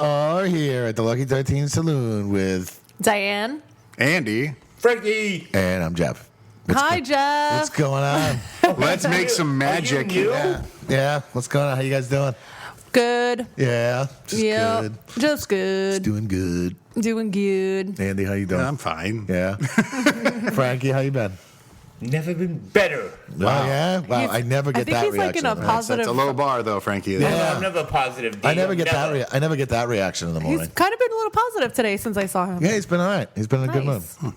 are here at the Lucky 13 Saloon with Diane. Andy. Frankie. And I'm Jeff. Hi, Jeff. What's going on? Let's make some magic. Yeah. What's going on? How you guys doing? Good. Yeah. Just Yep. good. Just good. Just doing good. Doing good. Andy, how you doing? I'm fine. Yeah. Frankie, how you been? Never been better. Wow. Oh, yeah? Wow. He's- I never get I think that he's like reaction. in a man. positive. That's a low bar, though, Frankie. Yeah. I'm never positive. I never get that. I never get that reaction in the He's morning. kind of been a little positive today since I saw him. Yeah, he's been all right. He's been in a good mood. Nice.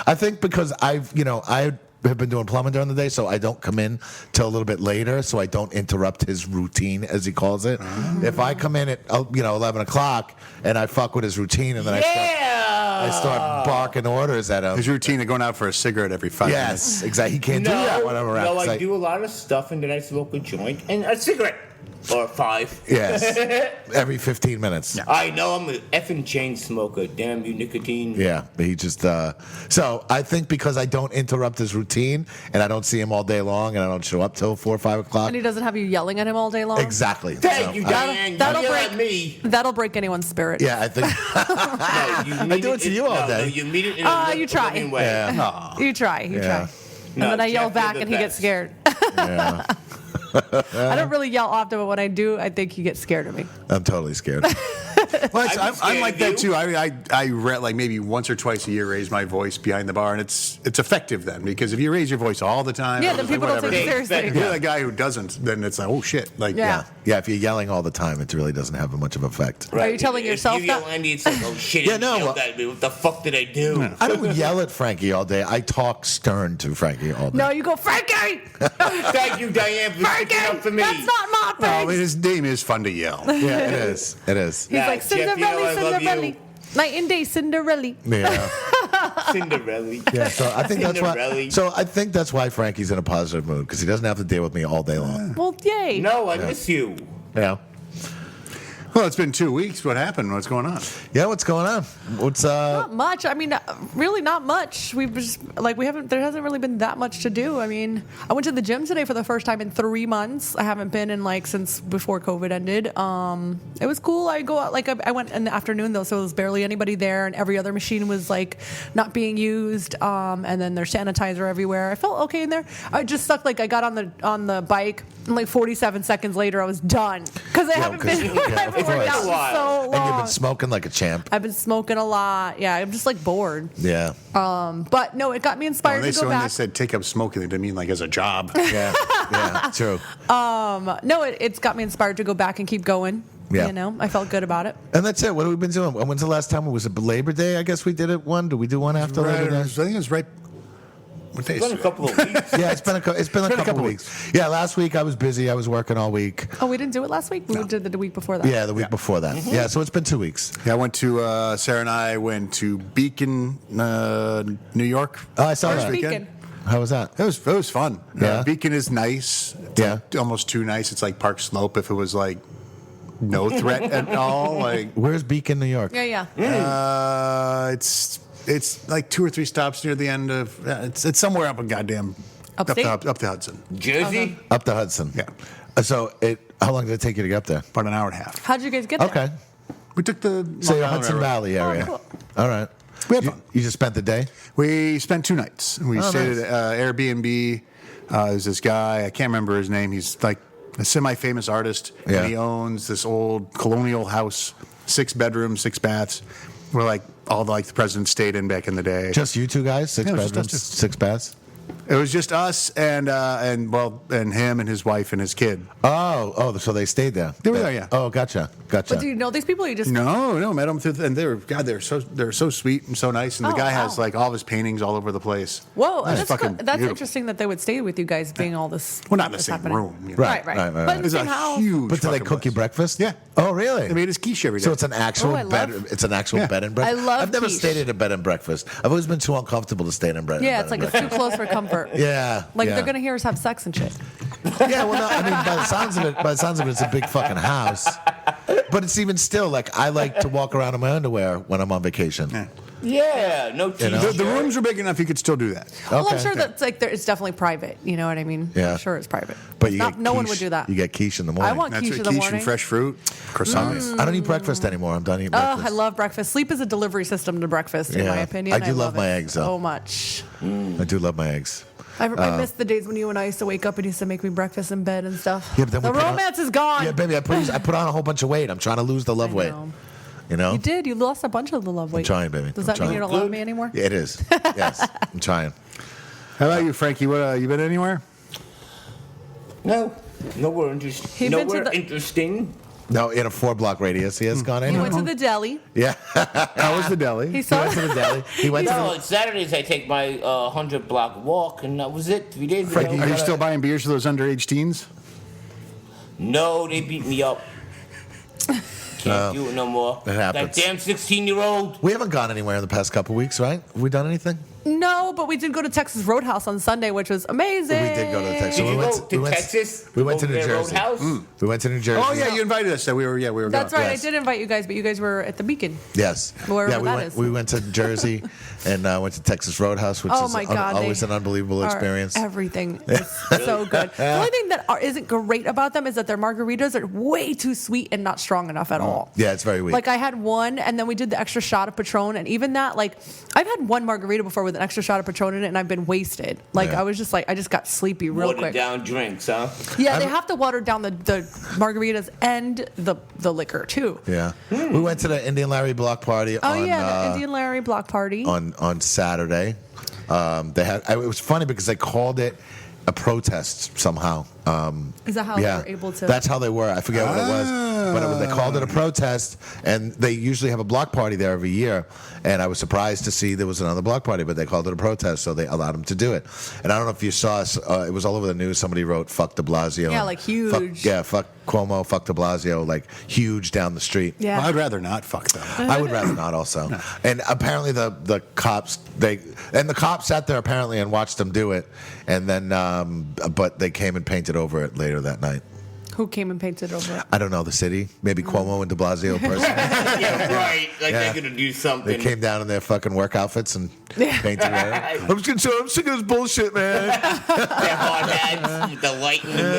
I think because I have been doing plumbing during the day, so I don't come in till a little bit later, so I don't interrupt his routine, as he calls it. If I come in at 11 o'clock and I fuck with his routine, and then I start barking orders at him. His routine of going out for a cigarette every 5 minutes. Yes, exactly. He can't do that when I'm around. No, 'cause I do a lot of stuff, and then I smoke a joint and a cigarette. Or 5. Yes, every 15 minutes. Yeah. I know I'm an effing chain smoker. Damn you, nicotine. Yeah, but he just. So I think because I don't interrupt his routine and I don't see him all day long and I don't show up till 4 or 5 o'clock. And he doesn't have you yelling at him all day long. Exactly. Thank you, I- Diane. that'll You yell break at me. That'll break anyone's spirit. Yeah, I think. No, you mean I do it to you all no, day. No, you mean it in a You try. loving way. Yeah. You try. You Yeah. try. And No, then I yell Jeff, you're back the and he gets best. scared. Yeah, I don't really yell often, but when I do, I think he gets scared of me. I'm totally scared. Well, I'd be I'm scared like of that you. too. I read like maybe once or twice a year raise my voice behind the bar, and it's effective then, because if you raise your voice all the time, Yeah, it's then like, people don't whatever. take it seriously. If you're the guy who doesn't, then it's like, oh shit, like Yeah. Yeah, if you're yelling all the time, it really doesn't have much of an effect. Are you telling If yourself you yell that? Andy, it's like, oh shit, Yeah, he no, yelled well- at me. What the fuck did I do? I don't yell at Frankie all day. I talk stern to Frankie all day. No, you go, Frankie! Thank you, Diane, for Frankie! sticking up for me. That's not my Oh, I mean, face! his name is fun to yell. Yeah, it is. It is. He's Nah, like, Jeff, you know Cinderella, I love you. Cinderella. Night and day, Cinderella. Yeah. Cinderella. Yeah. So I think that's why. Cinderella. So I think that's why Frankie's in a positive mood, because he doesn't have to deal with me all day long. Well, yay. No, I miss you. Yeah. Well, it's been 2 weeks. What happened? What's going on? Yeah. What's going on? What's Not much. I mean, really not much. We've just, there hasn't really been that much to do. I mean, I went to the gym today for the first time in 3 months. I haven't been in since before COVID ended. It was cool. I go out, I went in the afternoon though, so there was barely anybody there, and every other machine was not being used. And then there's sanitizer everywhere. I felt okay in there. I just sucked. I got on the bike, and 47 seconds later, I was done because I haven't been. I haven't worked out in so long. and you've been smoking like a champ. I've been smoking a lot. Yeah, I'm just bored. Yeah. But no, it got me inspired to go When they back. said take up smoking, they didn't mean like as a job. Yeah. Yeah. True. No, it's got me inspired to go back and keep going. Yeah. I felt good about it. And that's it. What have we been doing? When's the last time? Was it Labor Day? I guess we did it one. Did we do one after Right, Labor I Day? think it was right. What day It's is been a it? couple of weeks. Yeah, it's been a couple weeks. Yeah, last week I was busy. I was working all week. Oh, we didn't do it last week? We did it the week before that. Yeah, the week before that. Yeah, so it's been 2 weeks. Yeah, I went to Sarah and I went to Beacon, New York. Oh, I saw Where's that. Beacon? How was that? It was fun. Yeah. Beacon is nice. It's Yeah. almost too nice. It's like Park Slope if it was no threat at all. Where's Beacon, New York? Yeah. It's like 2 or 3 stops near the end of. It's somewhere up in goddamn Upstate? up the Hudson. Jersey? Up the Hudson. Yeah. So how long did it take you to get up there? About an hour and a half. How'd you guys get there? Okay. We took the So Long your Island Hudson Railroad. Valley area. cool. All right. We had You- fun. You just spent the day? We spent 2 nights. We stayed nice. at Airbnb. There's this guy, I can't remember his name. He's like a semi-famous artist, Yeah. and he owns this old colonial house, 6 bedrooms, 6 baths, where all the presidents stayed in back in the day. Just you two guys? 6 Yeah, it was just bedrooms, us two. 6 baths? It was just us and him and his wife and his kid. Oh, so they stayed there. They were there, yeah. Oh, gotcha. But do you know these people? Or you just No, met them through, and they're so sweet and so nice. And the Oh, guy has wow. all of his paintings all over the place. Whoa, It's that's fucking that's beautiful. interesting that they would stay with you guys, being all this. Well, not in the this same happening. room. you know. Right. Right. right, But right. in the It's same a house. huge. But do they fucking cook you place. breakfast? Yeah. Oh, really? They made us quiche every day. So it's an actual Oh, I bed. love- It's an actual Yeah. bed and breakfast. I love I've never quiche. stayed at a bed and breakfast. I've always been too uncomfortable to stay in a bed. Yeah, bed it's and it's too breakfast. close for comfort. Yeah. Like yeah. they're gonna hear us have sex and shit. Yeah, well, no, I mean, by the sounds of it, it's a big fucking house. But it's even still like I like to walk around in my underwear when I'm on vacation. Yeah. Yeah, no t-shirt. The rooms are big enough you could still do that. Well, I'm Okay. sure that's like it's definitely private. You know what I mean? Yeah. I'm sure it's private. But you Not, get no one quiche- would do that. You get quiche in the morning. I want That's quiche what in the quiche morning. and fresh fruit, croissants. I don't eat breakfast anymore. I'm done eating Oh, breakfast. I love breakfast. Sleep is a delivery system to breakfast, in Yeah. my opinion. I do love love my it eggs, though. so much. I do love my eggs. I miss the days when you and I used to wake up and used to make me breakfast in bed and stuff. Yeah, but then the we put on- romance is gone. Yeah, baby, I put on a whole bunch of weight. I'm trying to lose the love weight. know. You know? You did. You lost a bunch of the love weight. trying, baby. Does I'm that mean you trying. don't love me anymore? Yeah, it is. Yes, I'm trying. How about you, Frankie? What you been anywhere? No, nowhere interesting. He been to Nowhere the- interesting. No, in a 4-block radius, he has gone in. He went to the deli. Yeah, How was the deli? He he saw went to the deli. He went to No, the. on Saturdays I take my 100-block walk, and that was it. 3 days Frankie, ago. Are you still buying beers for those underage teens? No, they beat me up. Can't do it no more. It happens. That damn 16-year-old. We haven't gone anywhere in the past couple weeks, right? Have we done anything? No, but we did go to Texas Roadhouse on Sunday, which was amazing. We did go to the Texas. Did we you went go to Texas? We went to Go New to their Jersey. Roadhouse? We went to New Jersey. Oh yeah, you invited us. So we were That's going. right. Yes. I did invite you guys, but you guys were at the Beacon. Yes. Wherever yeah, that is. we went to Jersey and went to Texas Roadhouse, which Oh is my God, always they an unbelievable are- experience. Everything is so good. The only thing that isn't great about them is that their margaritas are way too sweet and not strong enough at all. Yeah, it's very weak. Like I had one, and then we did the extra shot of Patron, and even that, like I've had one margarita before with an extra shot of Patron in it, and I've been wasted. Like Yeah. I was just like, I just got sleepy real Watered quick. down drinks, huh? Yeah, they have to water down the margaritas and the liquor too. Yeah. We went to the Indian Larry block party Oh on yeah, the Indian Larry block party. on Saturday. It was funny because they called it a protest somehow. Is that how they were able to? That's how they were. I forget what it was, but they called it a protest, and they usually have a block party there every year. And I was surprised to see there was another block party, but they called it a protest, so they allowed them to do it. And I don't know if you saw, it was all over the news. Somebody wrote "fuck De Blasio." Yeah, like huge. Fuck Cuomo, fuck De Blasio, like huge down the street. Yeah. Well, I'd rather not fuck them. I would rather not also. And apparently the cops the cops sat there apparently and watched them do it, and then but they came and painted over it later that night. Who came and painted over it? I don't know, the city, maybe Cuomo and De Blasio personally. Yeah, right. Like Yeah. they're gonna do something. They came down in their fucking work outfits and painted it. I'm sick of this bullshit, man. Their hard hats with the light in the middle.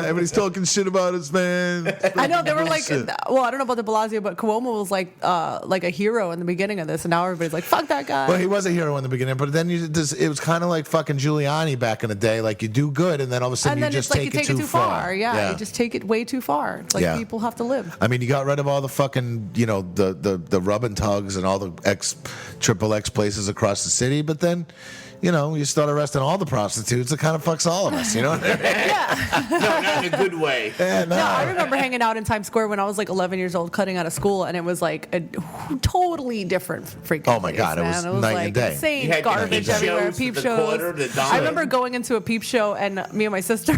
Everybody's talking shit about us, man. I know they were like, Bullshit. well, I don't know about De Blasio, but Cuomo was like a hero in the beginning of this, and now everybody's like, fuck that guy. Well, he was a hero in the beginning, but then it was kind of like fucking Giuliani back in the day. Like you do good, and then all of a sudden and then you just it's like you take it too far. Yeah, you just take it way too far. It's like Yeah. people have to live. I mean, you got rid of all the fucking, the rub and tugs and all the XXX places across the city, but then, you start arresting all the prostitutes. It kind of fucks all of us, you know what I mean? Yeah. No, not in a good way. Yeah, No, I remember hanging out in Times Square when I was like 11 years old, cutting out of school, and it was like a totally different freaking Oh my place, God, it man. was night like and day. insane You had the garbage peep everywhere. shows, Peep the shows. quarter, the dollar. I remember going into a peep show, and me and my sister,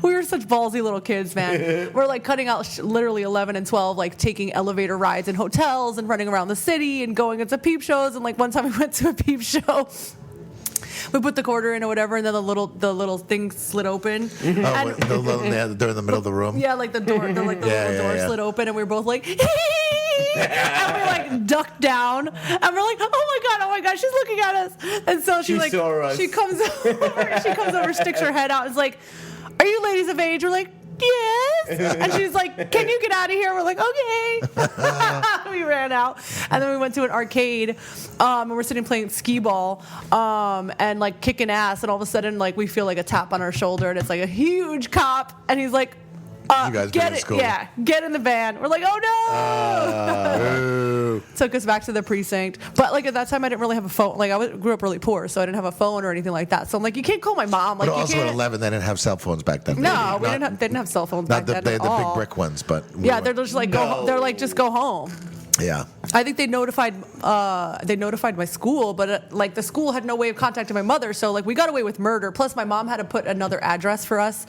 we were such ballsy little kids, man. We're like cutting out literally 11 and 12, like taking elevator rides in hotels and running around the city and going into peep shows. And like one time we went to a peep show. We put the quarter in or whatever, and then the little thing slid open. Oh, they're in the middle of the room. Yeah, like the door, the little door slid open, and we were both like, and we like ducked down, and we're like, oh my god, she's looking at us. And so She saw us. she comes over, sticks her head out, and is like, are you ladies of age? We're like, yes. And she's like, can you get out of here? We're like, okay. We ran out, and then we went to an arcade, and we're sitting playing skee ball, and like kicking ass, and all of a sudden like we feel like a tap on our shoulder, and it's like a huge cop, and he's like, You guys get been in it, school. yeah, get in the van. We're like, oh no. Took us back to the precinct, but like at that time I didn't really have a phone. Like grew up really poor, so I didn't have a phone or anything like that. So I'm like, you can't call my mom. Like But you also at can't. 11, they didn't have cell phones back then. No, They they didn't have cell phones Not back then they at had the all. big brick ones, but Yeah, they're just like No. they're like just go home. yeah. I think they notified my school, but like the school had no way of contacting my mother, so like we got away with murder. Plus, my mom had to put another address for us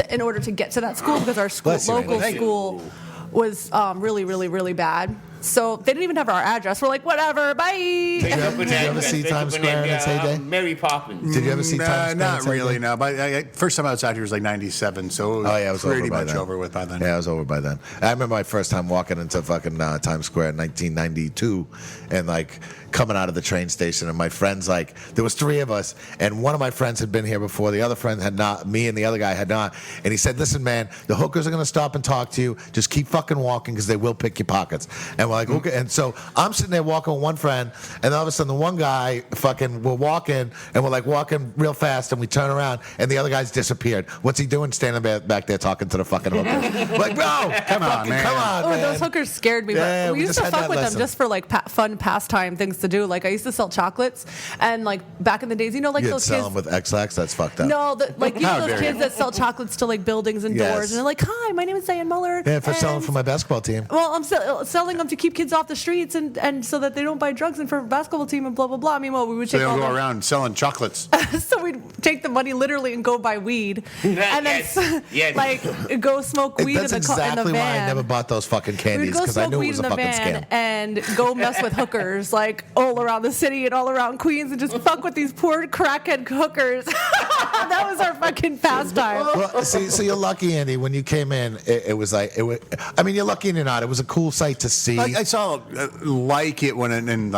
in order to get to that school because our school, Bless you, local Andy. school was really, really, really bad. So they didn't even have our address. We're like, whatever, bye. Did you ever see Times Square in its heyday? Mary Poppins. Did you ever see Times Square? Not in its heyday? really, no. But first time I was out here was like 97, so It was pretty over by much then. over with by then. Yeah, it was over by then. I remember my first time walking into fucking Times Square in 1992, and like coming out of the train station, and my friends, like, there was three of us, and one of my friends had been here before, the other friend had not, me and the other guy had not, and he said, listen, man, the hookers are going to stop and talk to you, just keep fucking walking, because they will pick your pockets. And we're like, okay, and so I'm sitting there walking with one friend, and all of a sudden the one guy fucking, we're walking, and we're like walking real fast, and we turn around, and the other guy's disappeared. What's he doing standing back there talking to the fucking hookers? Like, bro, Come on, man. come on, Oh, man. those hookers scared me. Yeah, But we we used just to had fuck that with lesson. them just for like fun pastime things to do. Like I used to sell chocolates, and like back in the days, like You'd those sell kids. them with XX? That's fucked up. No, like How those dare kids you. that sell chocolates to like buildings and Yes. doors, and they're like, "Hi, my name is Diane Muller." Yeah, for selling and- for my basketball team. Well, I'm selling them to keep kids off the streets and so that they don't buy drugs and for a basketball team and blah blah blah. I mean, well, we would So take they'll all go the, around selling chocolates. so we'd take the money literally and go buy weed, and then Yes, yes. like go smoke weed That's in the car in the exactly why I van. never bought those fucking We'd candies, go because I smoke knew it weed was in a the fucking van scam. and go mess with hookers, like all around the city and all around Queens, and just fuck with these poor crackhead hookers. That was our fucking pastime. Well, see, so you're lucky, Andy. When you came in, it was like it was. I mean, you're lucky and you're not. It was a cool sight to see. I saw like it when in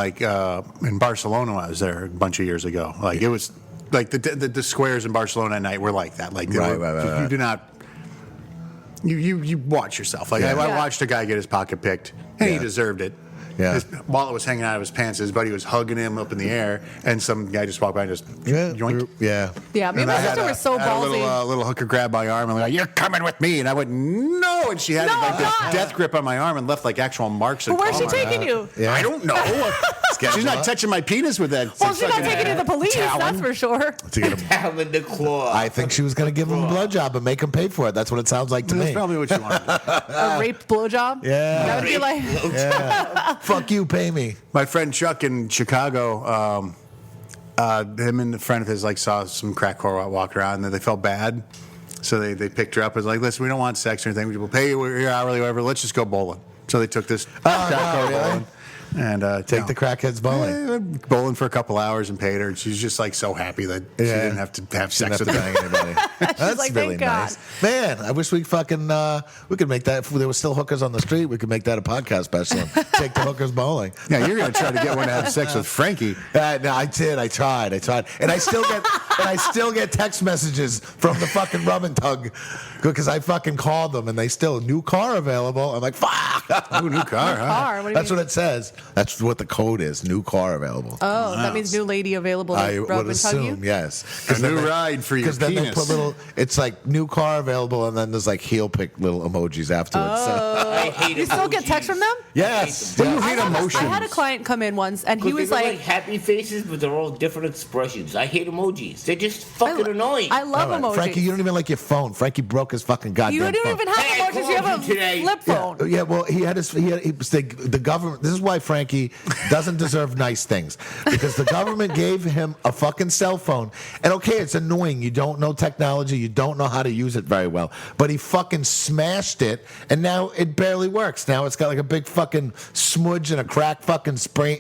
Barcelona when I was there a bunch of years ago. Like it was like the squares in Barcelona at night were like that. Like they Right, were, right. You do not. You watch yourself. Like Yeah. I Yeah. watched a guy get his pocket picked, and he Yeah. deserved it. Yeah. His wallet was hanging out of his pants. His buddy was hugging him up in the air, and some guy just walked by and just yoink. yeah. Yeah, me and I my had sister were so had a ballsy. little hooker grab my arm and like, "You're coming with me," and I went, "No," and she had No, like this God. death grip on my arm and left like actual marks. But where's she taking you? Yeah. I don't know. She's not touching my penis with that. Well, she's not fucking taking you to the police, talon. that's for sure. To get him. Down in the claw. I think she was going to give him a blowjob and make him pay for it. That's what it sounds like to That's me. probably what she wanted. A rape blowjob. Yeah. That would be like. Fuck you, pay me. My friend Chuck in Chicago, him and a friend of his like saw some crack whore walk around, and they felt bad, so they picked her up. It was like, "Listen, we don't want sex or anything. We'll pay you your hourly, whatever. Let's just go bowling." So they took this crack whore really? bowling. And Take the crackheads bowling. bowling for a couple hours and paid her. And she's just like so happy that she Yeah. didn't have to have sex Didn't with have to him. bang anybody. That's like, really "Thank God." nice. Man, I wish we fucking we could make that. If there were still hookers on the street, we could make that a podcast special. And take the hookers bowling. Yeah, you're gonna try to get one to have sex with Frankie. No, I did. I tried, and I still get text messages from the fucking rub and tug because I fucking called them, and they still new car available. I'm like, fuck. Ooh, new car, huh? Car, what do you That's mean? what it says. That's what the code is. New car available. Oh, that means new lady available to I rub would and tug you. assume, yes. A new ride for your Because then they penis. put little. It's like new car available, and then there's like heel pick little emojis afterwards. So, I hate You still get emojis. texts from them? yes. Well, you yes. hate I emotions. had a client come in once, and he was They look like, happy faces, but they're all different expressions. I hate emojis. They're just fucking annoying. I love All right, emojis. Frankie, you don't even like your phone. Frankie broke his fucking goddamn You don't phone. even have Hey, I emojis. You have called a you today. flip phone. Yeah, well, he was the government. This is why Frankie doesn't deserve nice things, because the government gave him a fucking cell phone. And okay, it's annoying. You don't know technology. You don't know how to use it very well. But he fucking smashed it, and now it barely works. Now it's got like a big fucking smudge and a cracked fucking screen.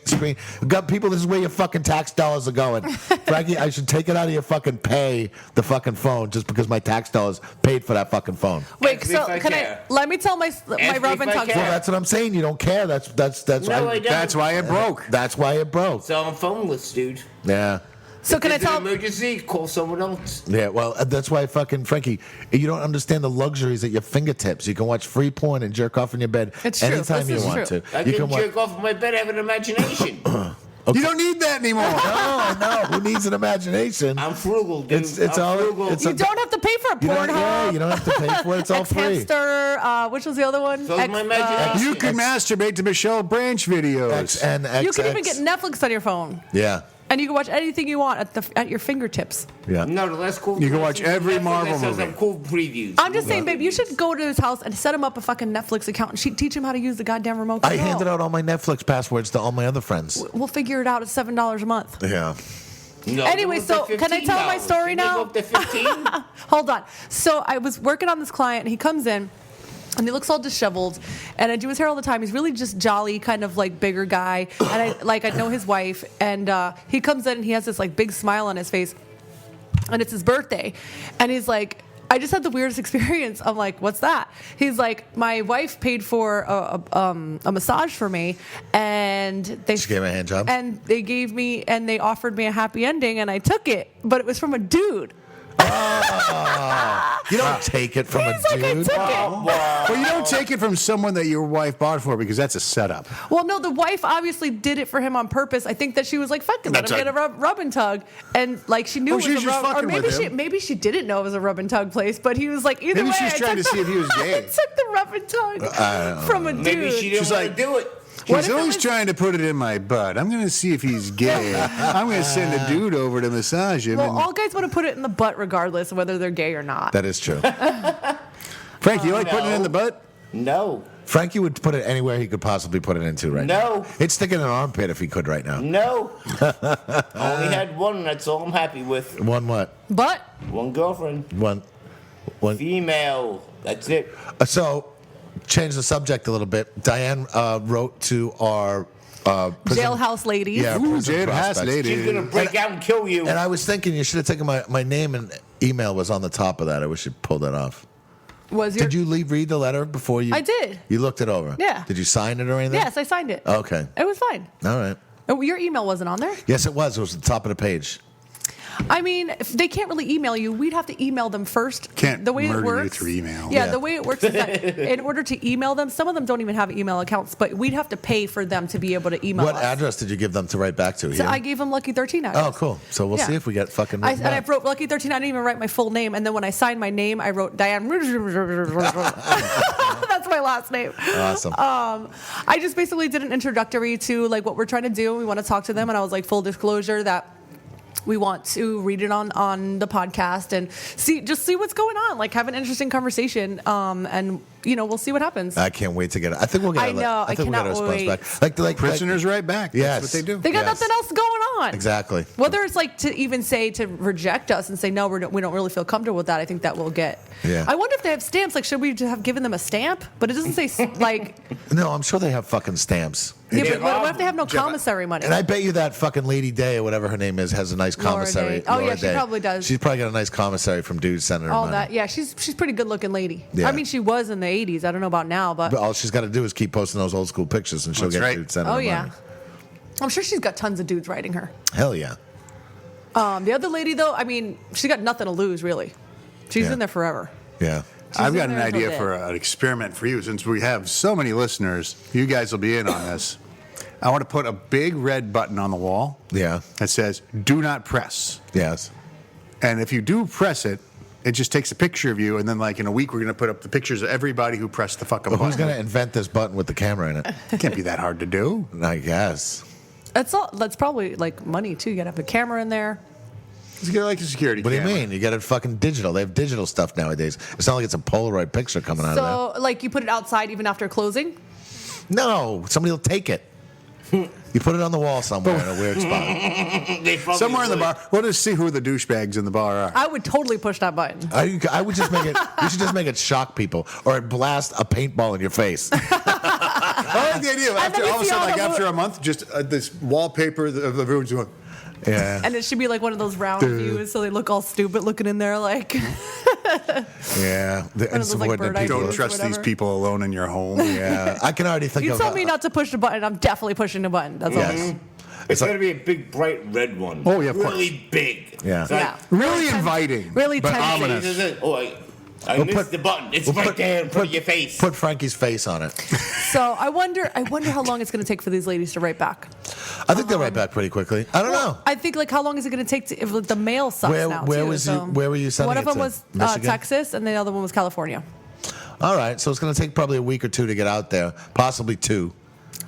Got people. This is where your fucking tax dollars are going, Frankie. I should take it out of your fucking pay, the fucking phone, just because my tax dollars paid for that fucking phone. Wait, Ask me so if I can care. I? Let me tell my me rub and if I tug care. Well, story. that's what I'm saying. You don't care. That's No, I don't. That's why it broke. That's why it broke. So I'm phoneless, dude. Yeah. So can I If it's an tell? emergency, call someone else. Yeah, well, that's why fucking Frankie, you don't understand the luxuries at your fingertips. You can watch free porn and jerk off in your bed It's true. anytime This you is want true. to. I You can can watch. jerk off in my bed. I have an imagination. You don't need that anymore. No, who needs an imagination? I'm frugal, dude. It's I'm all- frugal. it's You don't have to pay for a You don't, yeah, Pornhub. you don't have to pay for it. It's all free. X-Hamster, which was the other one? So is my imagination. You can masturbate to Michelle Branch videos. XNXX. You can even get Netflix on your phone, Yeah, and you can watch anything you want at your fingertips. yeah. No, the less cool. You can watch every Netflix Marvel that says movie. some cool previews. I'm just saying, babe, you should go to his house and set him up a fucking Netflix account and teach him how to use the goddamn remote I control. handed out all my Netflix passwords to all my other friends. We'll figure it out. It's $7 a month. Yeah. No, Anyway, they're up so to can I tell my $15. story Can they now? go up to 15? Hold on. So I was working on this client, and he comes in, And he looks all disheveled, and I do his hair all the time. He's really just jolly, kind of like bigger guy. And I know his wife, and he comes in and he has this like big smile on his face, and it's his birthday, and he's like, I just had the weirdest experience. I'm like, what's that? He's like, my wife paid for a massage for me, and they She gave me a hand job? and they offered me a happy ending, and I took it, but it was from a dude. You don't take it from He's a like, I dude. took it. Well, you don't take it from someone that your wife bought for because that's a setup. Well, no, the wife obviously did it for him on purpose. I think that she was like, "Fuck it, let That's him get a rub and tug," and like she knew Oh, it she was was a just rub, or fucking with him. maybe she didn't know it was a rub and tug place. But he was like, either Maybe way, she was I trying took to see if he was gay. I took the rub and tug from a dude. Maybe she didn't She's want like- to do it. What He's if it always was- trying to put it in my butt. I'm going to see if he's gay. I'm going to send a dude over to massage him. Well, and- all guys want to put it in the butt regardless of whether they're gay or not. That is true. Frank, you like putting it in No. the butt? No. Frankie would put it anywhere he could possibly put it into right now. No. He'd stick it in an armpit if he could right now. No. Only had one. That's all I'm happy with. One what? But One girlfriend. One. Female. That's it. So, change the subject a little bit. Diane wrote to our prison, jailhouse ladies. Yeah, Ooh, prison jailhouse prospects. lady. She's gonna break out and kill you. And I was thinking you should have taken my name and email was on the top of that. I wish you pulled that off. Was your Did you read the letter before you? I did. You looked it over. Yeah. Did you sign it or anything? Yes, I signed it. Okay. It was fine. All right. Oh, your email wasn't on there. Yes, it was. It was at the top of the page. I mean, if they can't really email you. We'd have to email them first. Can't the way it murder you works through email. Yeah, Yeah. the way it works is that in order to email them, some of them don't even have email accounts, but we'd have to pay for them to be able to email What us. address did you give them to write back to? So Here? I gave them Lucky 13 address. Oh, cool. So we'll Yeah. see if we get fucking. I written and I back. wrote Lucky 13. I didn't even write my full name, and then when I signed my name, I wrote Diane. That's my last name. Awesome. I just basically did an introductory to like what we're trying to do. We want to talk to them, and I was like, full disclosure that we want to read it on the podcast and see what's going on, like have an interesting conversation, and we'll see what happens. I can't wait to get it. I think we'll get. I know, I think we'll get our cannot response wait. back. Like Prisoners right back. Yes. That's what they do. They got Yes. nothing else going on. Exactly. Whether it's like to even say to reject us and say no, we don't really feel comfortable with that. I think that we'll get. Yeah. I wonder if they have stamps. Like, should we have given them a stamp? But it doesn't say like. No, I'm sure they have fucking stamps. Yeah, Yeah, but what if they have no commissary money? And I bet you that fucking Lady Day or whatever her name is has a nice Laura commissary. Day. Oh, yeah, Laura she Day. probably does. She's probably got a nice commissary from dudes sending her all money. that. Yeah, she's pretty good looking lady. Yeah. I mean, she was in the 80s. I don't know about now, but But all she's got to do is keep posting those old school pictures, and she'll That's get right. dudes sending oh her yeah. money. I'm sure she's got tons of dudes writing her. Hell yeah. The other lady though, I mean, she got nothing to lose really. She's Yeah. in there forever. Yeah. I've in got an there until idea then. for an experiment for you. Since we have so many listeners, you guys will be in on this. I want to put a big red button on the wall Yeah. that says "Do not press." Yes. And if you do press it, it just takes a picture of you, and then like in a week we're going to put up the pictures of everybody who pressed the fucking Well, who's button. going to invent this button with the camera in it? It can't be that hard to do. I guess. That's probably like money too. You gotta have a camera in there. It's like a security What do you camera. mean? You got it fucking digital. They have digital stuff nowadays. It's not like it's a Polaroid picture coming out of So like you put it outside even after closing. there. No, somebody will take it. You put it on the wall somewhere in a weird spot. They probably Somewhere in the would. bar. We'll just see who the douchebags in the bar are. I would totally push that button. I would just make it. You should just make it shock people, or blast a paintball in your face. I like the idea. After, then you all of a see sudden, all like the after a month, just this wallpaper of everyone's going. Yeah, And it should be like one of those round Dude. views, so they look all stupid looking in there, like yeah. The One of those, like, insubordinate bird eye people. Don't views, trust these whatever. people alone in your home. Yeah, I can already think you of. tell me not to push the button. I'm definitely pushing the button. That's all. Yes. It's going to be a big, bright red one. Oh, yeah, of really big. Yeah. It's like, Yeah. Really inviting. Really but tempting. ominous. this is it. Oh, I missed put- the button. It's Well, right there in front of your face. Put Frankie's face on it. So I wonder how long it's going to take for these ladies to write back. I think they'll write back pretty quickly. I don't know. I think like how long is it going to take to if the mail sucks Where- now where too, was so. you- where were you sending One of it them to? was Michigan? Texas, and the other one was California. All right, so it's going to take probably a week or two to get out there, possibly 2.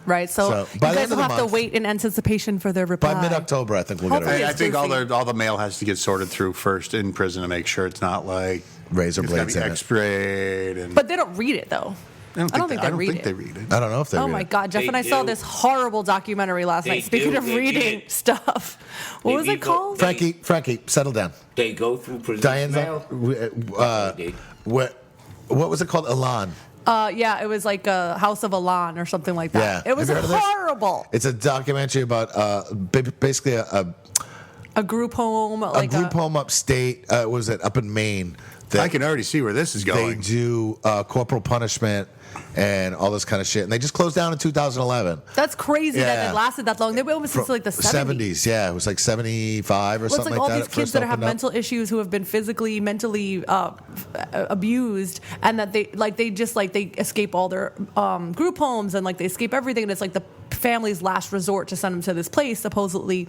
Right. So, So, you by the guys end of will the have to month- wait in anticipation for their reply. By mid-October, I think we'll get Hopefully it. I it's think goofy. all the mail has to get sorted through first in prison to make sure it's not like Razor it's gotta blades be in it. X-rayed. And But they don't read it though. I don't think they read it. they read it. I don't know if they Oh read my it. God, Jeff They and I saw do. this horrible documentary last They night. Speaking do. of They reading read it. stuff, what They was read it called? the- Frankie, settle down. They go through prison Diane's mail. what was it called? Elan. Yeah, it was like a House of Elan or something like that. Yeah. It was Have you heard of this? horrible. It's a documentary about basically A group home, a group home upstate. Was it up in Maine? I can already see where this is They going. do corporal punishment and all this kind of shit. And they just closed down in 2011. That's crazy Yeah. that it lasted that long. They went since like the 70s. Yeah. It was like 75 or Well, it's something like all that. these it kids first that have opened up. mental issues who have been physically, mentally abused, and that they escape all their group homes and like they escape everything. And it's like the family's last resort to send them to this place. Supposedly,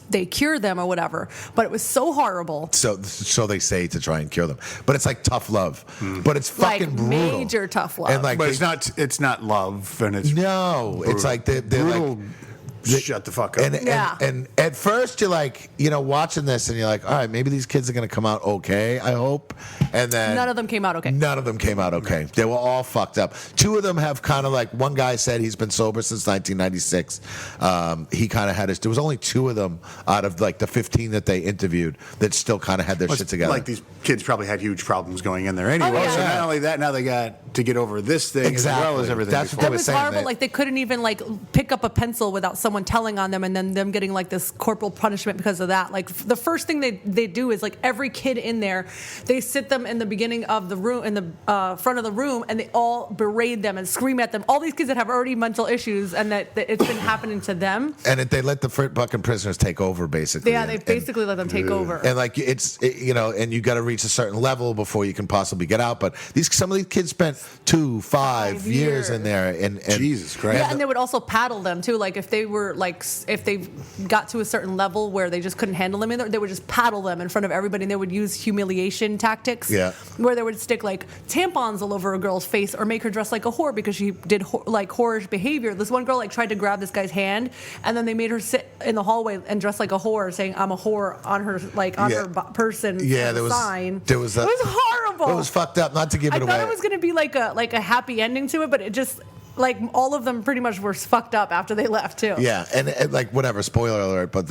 they cure them or whatever. But it was so horrible. So they say to try and cure them, but it's like tough love. But it's Like fucking brutal. major tough love. And like, But it's not love, and it's no, it's like they're brutal. like. Shut the fuck up. And at first you're like, watching this and you're like, all right, maybe these kids are going to come out okay, I hope. And then None of them came out okay. None of them came out okay. They were all fucked up. Two of them have kind of like, one guy said he's been sober since 1996. He kind of had there was only two of them out of like the 15 that they interviewed that still kind of had their shit together. Like these kids probably had huge problems going in there anyway. Oh, yeah. So not only that, now they got to get over this thing Exactly. as well as everything. That's before. It was was saying horrible. that- Like they couldn't even like pick up a pencil without someone telling on them, and then them getting like this corporal punishment because of that. Like the first thing they do is like every kid in there, they sit them in the beginning of the room, in the front of the room, and they all berate them and scream at them. All these kids that have already mental issues and that it's been happening to them. and they let the fucking prisoners take over, basically. Yeah, they basically let them take over. And like and you got to reach a certain level before you can possibly get out. But some of these kids spent 5 years in there, and Jesus Christ. Yeah, and they would also paddle them too. Like if they were like if they got to a certain level where they just couldn't handle them in there, they would just paddle them in front of everybody, and they would use humiliation tactics. Yeah. Where they would stick like tampons all over a girl's face or make her dress like a whore because she did like whorish behavior. This one girl like tried to grab this guy's hand, and then they made her sit in the hallway and dress like a whore, saying "I'm a whore" on her her person. Yeah, as a sign. There was it was horrible. It was fucked up. Not to give I it thought away. it was going to be like a happy ending to it, but it just like all of them pretty much were fucked up after they left too. Yeah, and like whatever, spoiler alert. But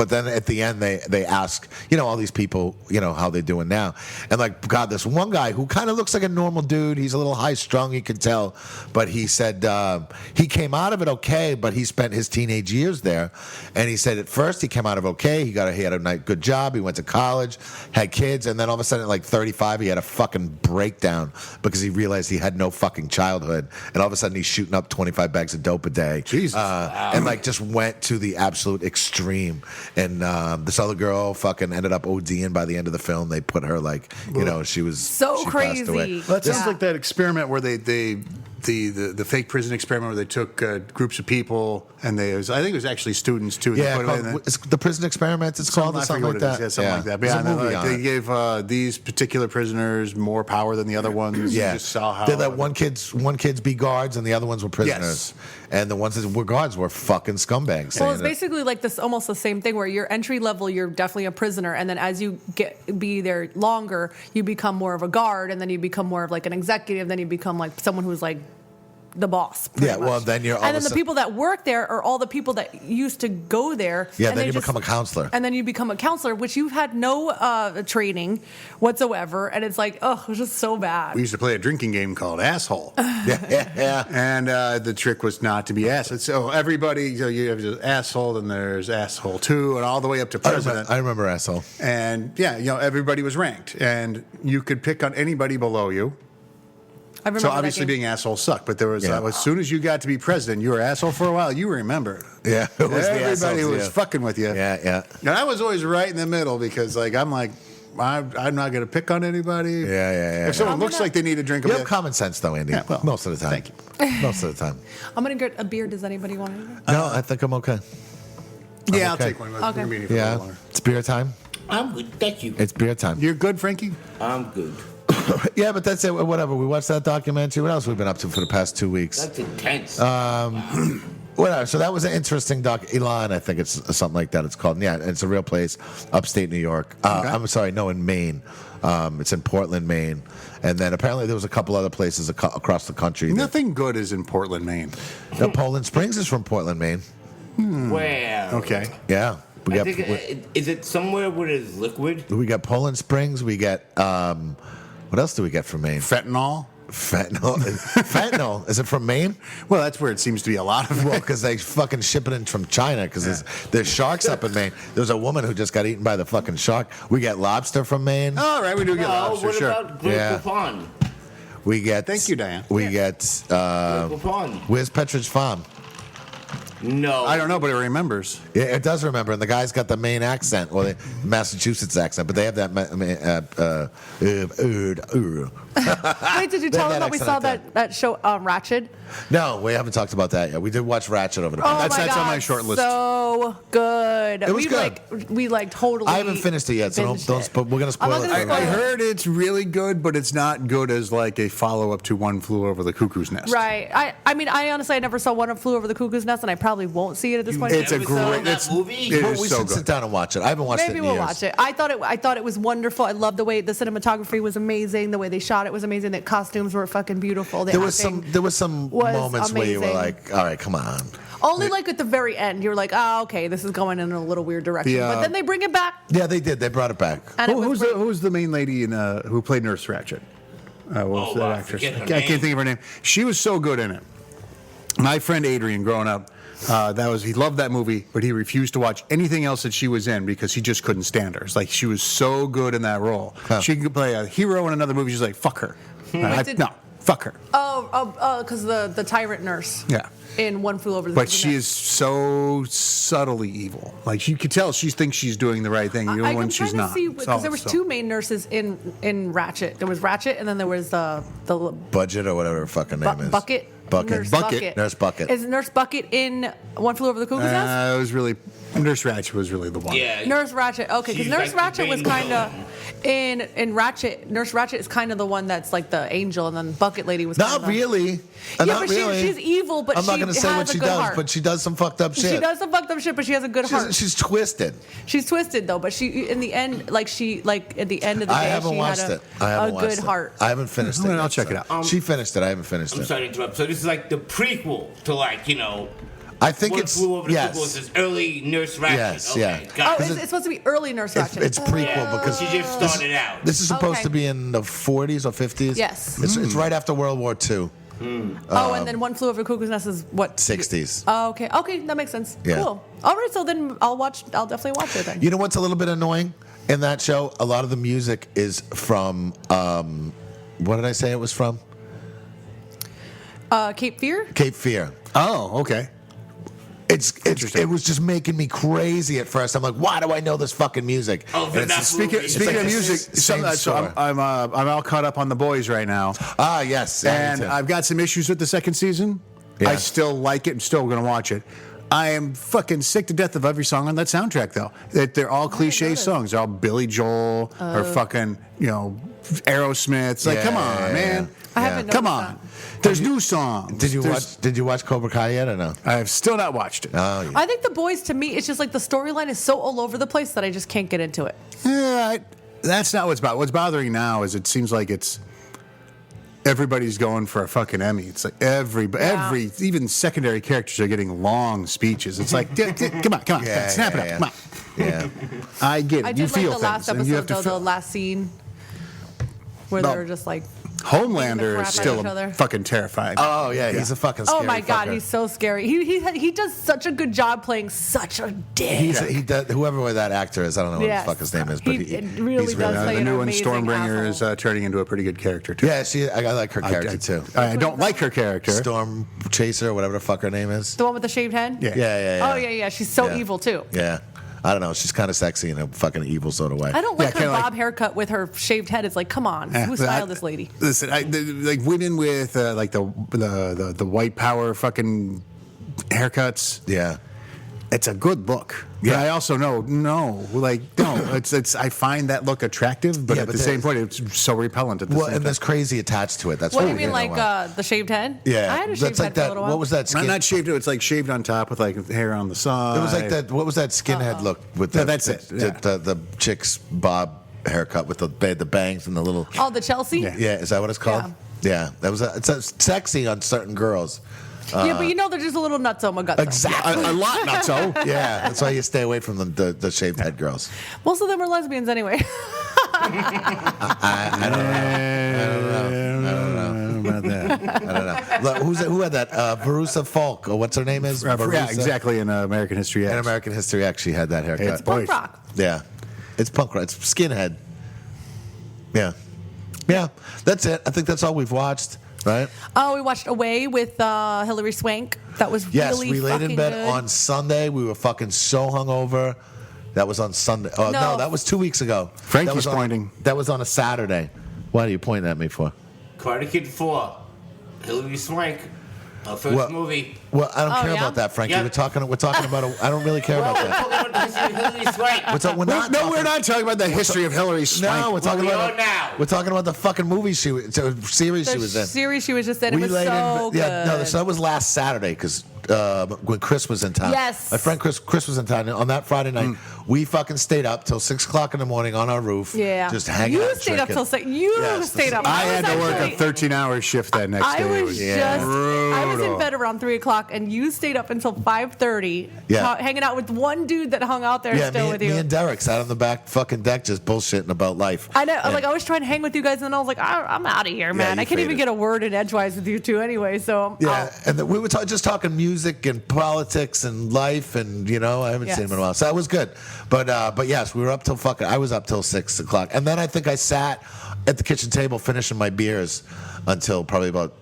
then at the end they ask all these people how they doing now, and like God, this one guy who kind of looks like a normal dude. He's a little high strung, you can tell, but he said he came out of it okay, but he spent his teenage years there, and he said at first he came out of okay. He had a good job. He went to college, had kids, and then all of a sudden at like 35 he had a fucking breakdown because he realized he had no fucking childhood, and all of a sudden he's shooting up 25 bags of dope a day. Jesus. And like just went to the absolute extreme. And this other girl fucking ended up ODing by the end of the film. They put her like, she was So she crazy. passed away. Well, that sounds Yeah. like that experiment where the fake prison experiment where they took groups of people and I think it was actually students too. Yeah, They put them in it's the prison experiment. It's called or I something forget like what it that. is. Yeah, something like that. But There's a yeah, movie on they it. gave these particular prisoners more power than the other ones. Yeah, You just saw how they let one kids be guards and the other ones were prisoners. And the ones that were guards were fucking scumbags. Well, it's basically like this, almost the same thing where you're entry level, you're definitely a prisoner, and then as you be there longer, you become more of a guard, and then you become more of like an executive, then you become like someone who's like the boss. pretty Yeah, well, much. then you're all and of a then the sudden- people that work there are all the people that used to go there. Yeah, and then they you just- become a counselor. And then you become a counselor, which you've had no training whatsoever, and it's like, oh, it's just so bad. We used to play a drinking game called Asshole. yeah. And the trick was not to be asshole. So everybody, so you have the asshole, then there's asshole 2, and all the way up to president. I remember asshole. And yeah, everybody was ranked, and you could pick on anybody below you. I remember So that obviously game. being asshole sucked, but there was Yeah. as soon as you got to be president, you were asshole for a while. You remember? Yeah, it was the Everybody assholes, was yeah. fucking with you. Yeah. And I was always right in the middle because I'm not going to pick on anybody. Yeah. If someone looks like they need a drink, You of have common sense, though, Andy. Yeah, well, most of the time. thank Most of the time. I'm gonna get a beer. Does anybody want it? No, I think I'm okay. yeah, I'll okay. take one. Okay. We're gonna be in here for a Yeah, little longer. it's beer time. I'm good. Thank you. It's beer time. You're good, Frankie? I'm good. Yeah, but that's it. Whatever. We watched that documentary. What else have we been up to for the past 2 weeks? That's intense. Whatever. So that was an interesting doc. Elon, I think it's something like that. It's called. Yeah, it's a real place, upstate New York. I'm sorry, no, in Maine. It's in Portland, Maine. And then apparently there was a couple other places across the country. Nothing good is in Portland, Maine. No, Poland Springs is from Portland, Maine. Well. Okay. Yeah. We I got think, is it somewhere where there's liquid? we got Poland Springs. We get what else do we get from Maine? Fentanyl. Fentanyl. Fentanyl. Is it from Maine? Well, that's where it seems to be a lot of Well, it. because they fucking ship it in from China because there's sharks up in Maine. There's a woman who just got eaten by the fucking shark. We get lobster from Maine. All right, we do get No, lobster, what sure. about Great Yeah. Pond? We get. Thank you, Diane. We get. Great Pond. Where's Petridge Farm? No. I don't know, but it remembers. Yeah, it does remember, and the guy's got the Maine accent, well, the Massachusetts accent, but they have that. Wait, did you tell that them that we accent saw like that show Ratched? No, we haven't talked about that yet. We did watch Ratchet over the. Oh That's- my that's God, on my short list. So good. It was good. We totally. I haven't finished it yet, so binged don't. it. But we're gonna I'm spoil not it. gonna for spoil I everybody. heard it's really good, but it's not good as like a follow-up to One Flew Over the Cuckoo's Nest. Right. I mean, I honestly, I never saw One Flew Over the Cuckoo's Nest, and I probably won't see it at this point. It's a Never saw great. that It's movie? It Well, is we so should good. sit down and watch it. I haven't watched it Maybe in we'll years. watch it. I thought it was wonderful. I loved the way the cinematography was amazing. The way they shot it was amazing. The costumes were fucking beautiful. The There was acting some was moments where you were amazing. like, all right, come on. Only like at the very end, you're like, oh, okay, this is going in a little weird direction. The, But then they bring it back, Yeah, they did. They brought it back. and it was great. Who's the main lady who played Nurse Ratched? What was Oh, that I actress? forget her I can't name. think of her name. She was so good in it. My friend Adrian, growing up, he loved that movie, but he refused to watch anything else that she was in because he just couldn't stand her. It's like she was so good in that role. Huh. She could play a hero in another movie. She's like, fuck her. No, fuck her. Because the tyrant nurse. Yeah. In One Flew Over the But Cuckoo's she Nest. is so subtly evil. Like you could tell she thinks she's doing the right thing, even I'm when she's trying not. to see because there was two main nurses in Ratchet. There was Ratchet, and then there was the Budget or whatever her fucking name is. Bucket. Bucket. Nurse Bucket. Nurse Bucket. Is Nurse Bucket in One Flew Over the Cuckoo's Nest? It was really Nurse Ratched was really the one. Yeah. Nurse Ratchet. Okay, because She's Nurse like the Ratchet was main kind of villain. in Ratchet. Nurse Ratchet is kind of the one that's like the angel, and then Bucket Lady was Not kinda really. Yeah, Not but really. she's evil, but I'm not she going to say has what a she good does, heart. but she does some fucked up shit. She does some fucked up shit, but she has a good heart. She's twisted. She's twisted though, but she in the end, at the end of the day, I haven't she watched had it. I haven't a watched good it. heart. I haven't finished it. I'll yet, check it so. out. She finished it. I haven't finished I'm it. sorry to interrupt. So this is like the prequel to I think One it's Flew Over the yes. Cuckoo's Nest, early Nurse Ratched. Yes, okay, yeah. got Oh, it. it's supposed to be early Nurse It's, Ratchet. it's prequel Yeah, because she just started out. this is supposed Okay. to be in the 40s or 50s. Yes. It's right after World War II, And then One Flew Over the Cuckoo's Nest is what? 60s. Oh, okay. Okay, that makes sense. Yeah. Cool. All right, so then I'll definitely watch it then. You know what's a little bit annoying in that show? A lot of the music is from, what did I say it was from? Cape Fear? Cape Fear. Oh, okay. It was just making me crazy at first. I'm like, why do I know this fucking music? Oh, And but it's- that's Speaking, movie. speaking like of the music, same so story. I'm all caught up on The Boys right now, yes. Yeah, me and too. I've got some issues with the second season. Yeah. I still like it. I'm still going to watch it. I am fucking sick to death of every song on that soundtrack, though. They're all cliche notice. songs. They're all Billy Joel or fucking Aerosmith. It's like, Yeah, come on, yeah, yeah. man. I haven't Come noticed on. There's new songs. Did you watch Cobra Kai yet or no? I have still not watched it. Oh, yeah. I think The Boys, to me, it's just like the storyline is so all over the place that I just can't get into it. Yeah, that's not what's bothering. What's bothering now is it seems like it's everybody's going for a fucking Emmy. It's like every even secondary characters are getting long speeches. It's like, come on, Yeah, snap it up, yeah, come on. Yeah. I get it. I You did like feel the last things, and you have episode, to though, feel. the last scene where No. they were just like, Homelander crap is out of still each other. fucking terrifying. Oh yeah, he's a fucking. oh Scary my God, fucker. he's so scary. He does such a good job playing such a dick. He does, whoever that actor is, I don't know what Yes. the fuck his name is, but He really he's does play the an new one, amazing Stormbringer, asshole. is turning into a pretty good character too. Yeah, I like her character too. I don't like her character. Storm Chaser, whatever the fuck her name is. The one with the shaved head? Yeah. Yeah. Oh, yeah. She's so Yeah. evil, too. Yeah, I don't know. She's kind of sexy in a fucking evil sort of way. I don't like Yeah, her kinda bob haircut with her shaved head. It's like, come on. Yeah, Who but styled this lady? Listen, like women with like the white power fucking haircuts. Yeah. It's a good look. Yeah. But I also know, it's. I find that look attractive, but Yeah, at but the same point, it's so repellent at the Well, same and time. there's crazy attached to it. That's What do what you mean, like the shaved head? Yeah, I had a that's shaved like head for a that. little while. What was that skin? Not shaved. It's like shaved on top with like hair on the side. It was like that. What was that skinhead look with the? No, that's it, yeah. The chick's bob haircut with the bangs and the little. Oh, the Chelsea? Yeah. Yeah, is that what it's called? Yeah, that was. It's sexy on certain girls. Yeah, but you know they're just a little nuts on my gut. Exactly. a lot, not so. Yeah, that's why you stay away from the shaved head girls. Most of them are lesbians anyway. I don't know. I don't know. Look, who had that? Verusa Falk, or what's her name is? Yeah, Verusa. exactly. In American History X. In American History X, she had that haircut. It's Punk rock. Yeah, it's punk rock. It's skinhead. Yeah, yeah. That's it. I think that's all we've watched. Right? Oh, we watched Away with Hilary Swank. That was Yes, really we laid fucking in bed good. on Sunday. We were fucking so hungover. That was on Sunday. Oh no, that was 2 weeks ago. Frankie's that was pointing. That was on a Saturday. Why are you pointing at me for? Karate Kid 4. Hilary Swank. Our first Well- movie. Well, I don't Oh, care yeah? about that, Frankie. Yeah. We're talking about. I don't really care about We're that. talking about the history of Hilary Swank. We're not. No, talking, we're not talking about the history of Hillary Swank. No, we're talking we about. are now. We're talking about the fucking movie series she The was in. series she was just in. It was laid so good. Yeah, no, so that was last Saturday because when Chris was in town. Yes. My friend Chris was in town. And on that Friday night, we fucking stayed up till 6 o'clock in the morning on our roof. Yeah. Just hanging out. You and stayed up drinking. till 6. You Yes, stayed up. I had was to work a actually- 13-hour shift that next day. I It was was I was in brutal. bed around 3 o'clock, and you stayed up until 5:30, Yeah. hanging out with one dude that hung out there Yeah, still with you. me and Derek sat on the back fucking deck just bullshitting about life. I know, And- like I was trying to hang with you guys, and then I was like, I'm out of here, man. you I can't even faded. get a word in edgewise with you two anyway. So Yeah, and we were just talking music and politics and life, and I haven't Yes. seen him in a while, so that was good. But yes, we were up till I was up till 6 o'clock, and then I think I sat at the kitchen table finishing my beers until probably about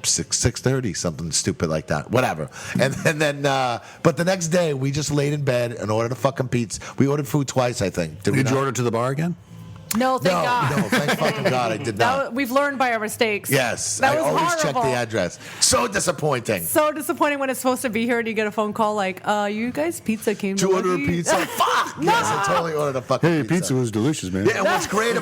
6:30, something stupid like that, whatever. And then, but the next day we just laid in bed and ordered a fucking pizza. We ordered food twice, I think. Did we Did not? you order to the bar again? no, thank No, God. no, thank fucking God I did not. We've learned by our mistakes. Yes, that I was always horrible. check the address. So disappointing. So disappointing when it's supposed to be here and you get a phone call like, you guys' pizza came Did you order a delivered." pizza? Fuck! No. Yes, I totally ordered a fucking Hey, your pizza. pizza was delicious, man. Yeah, and what's great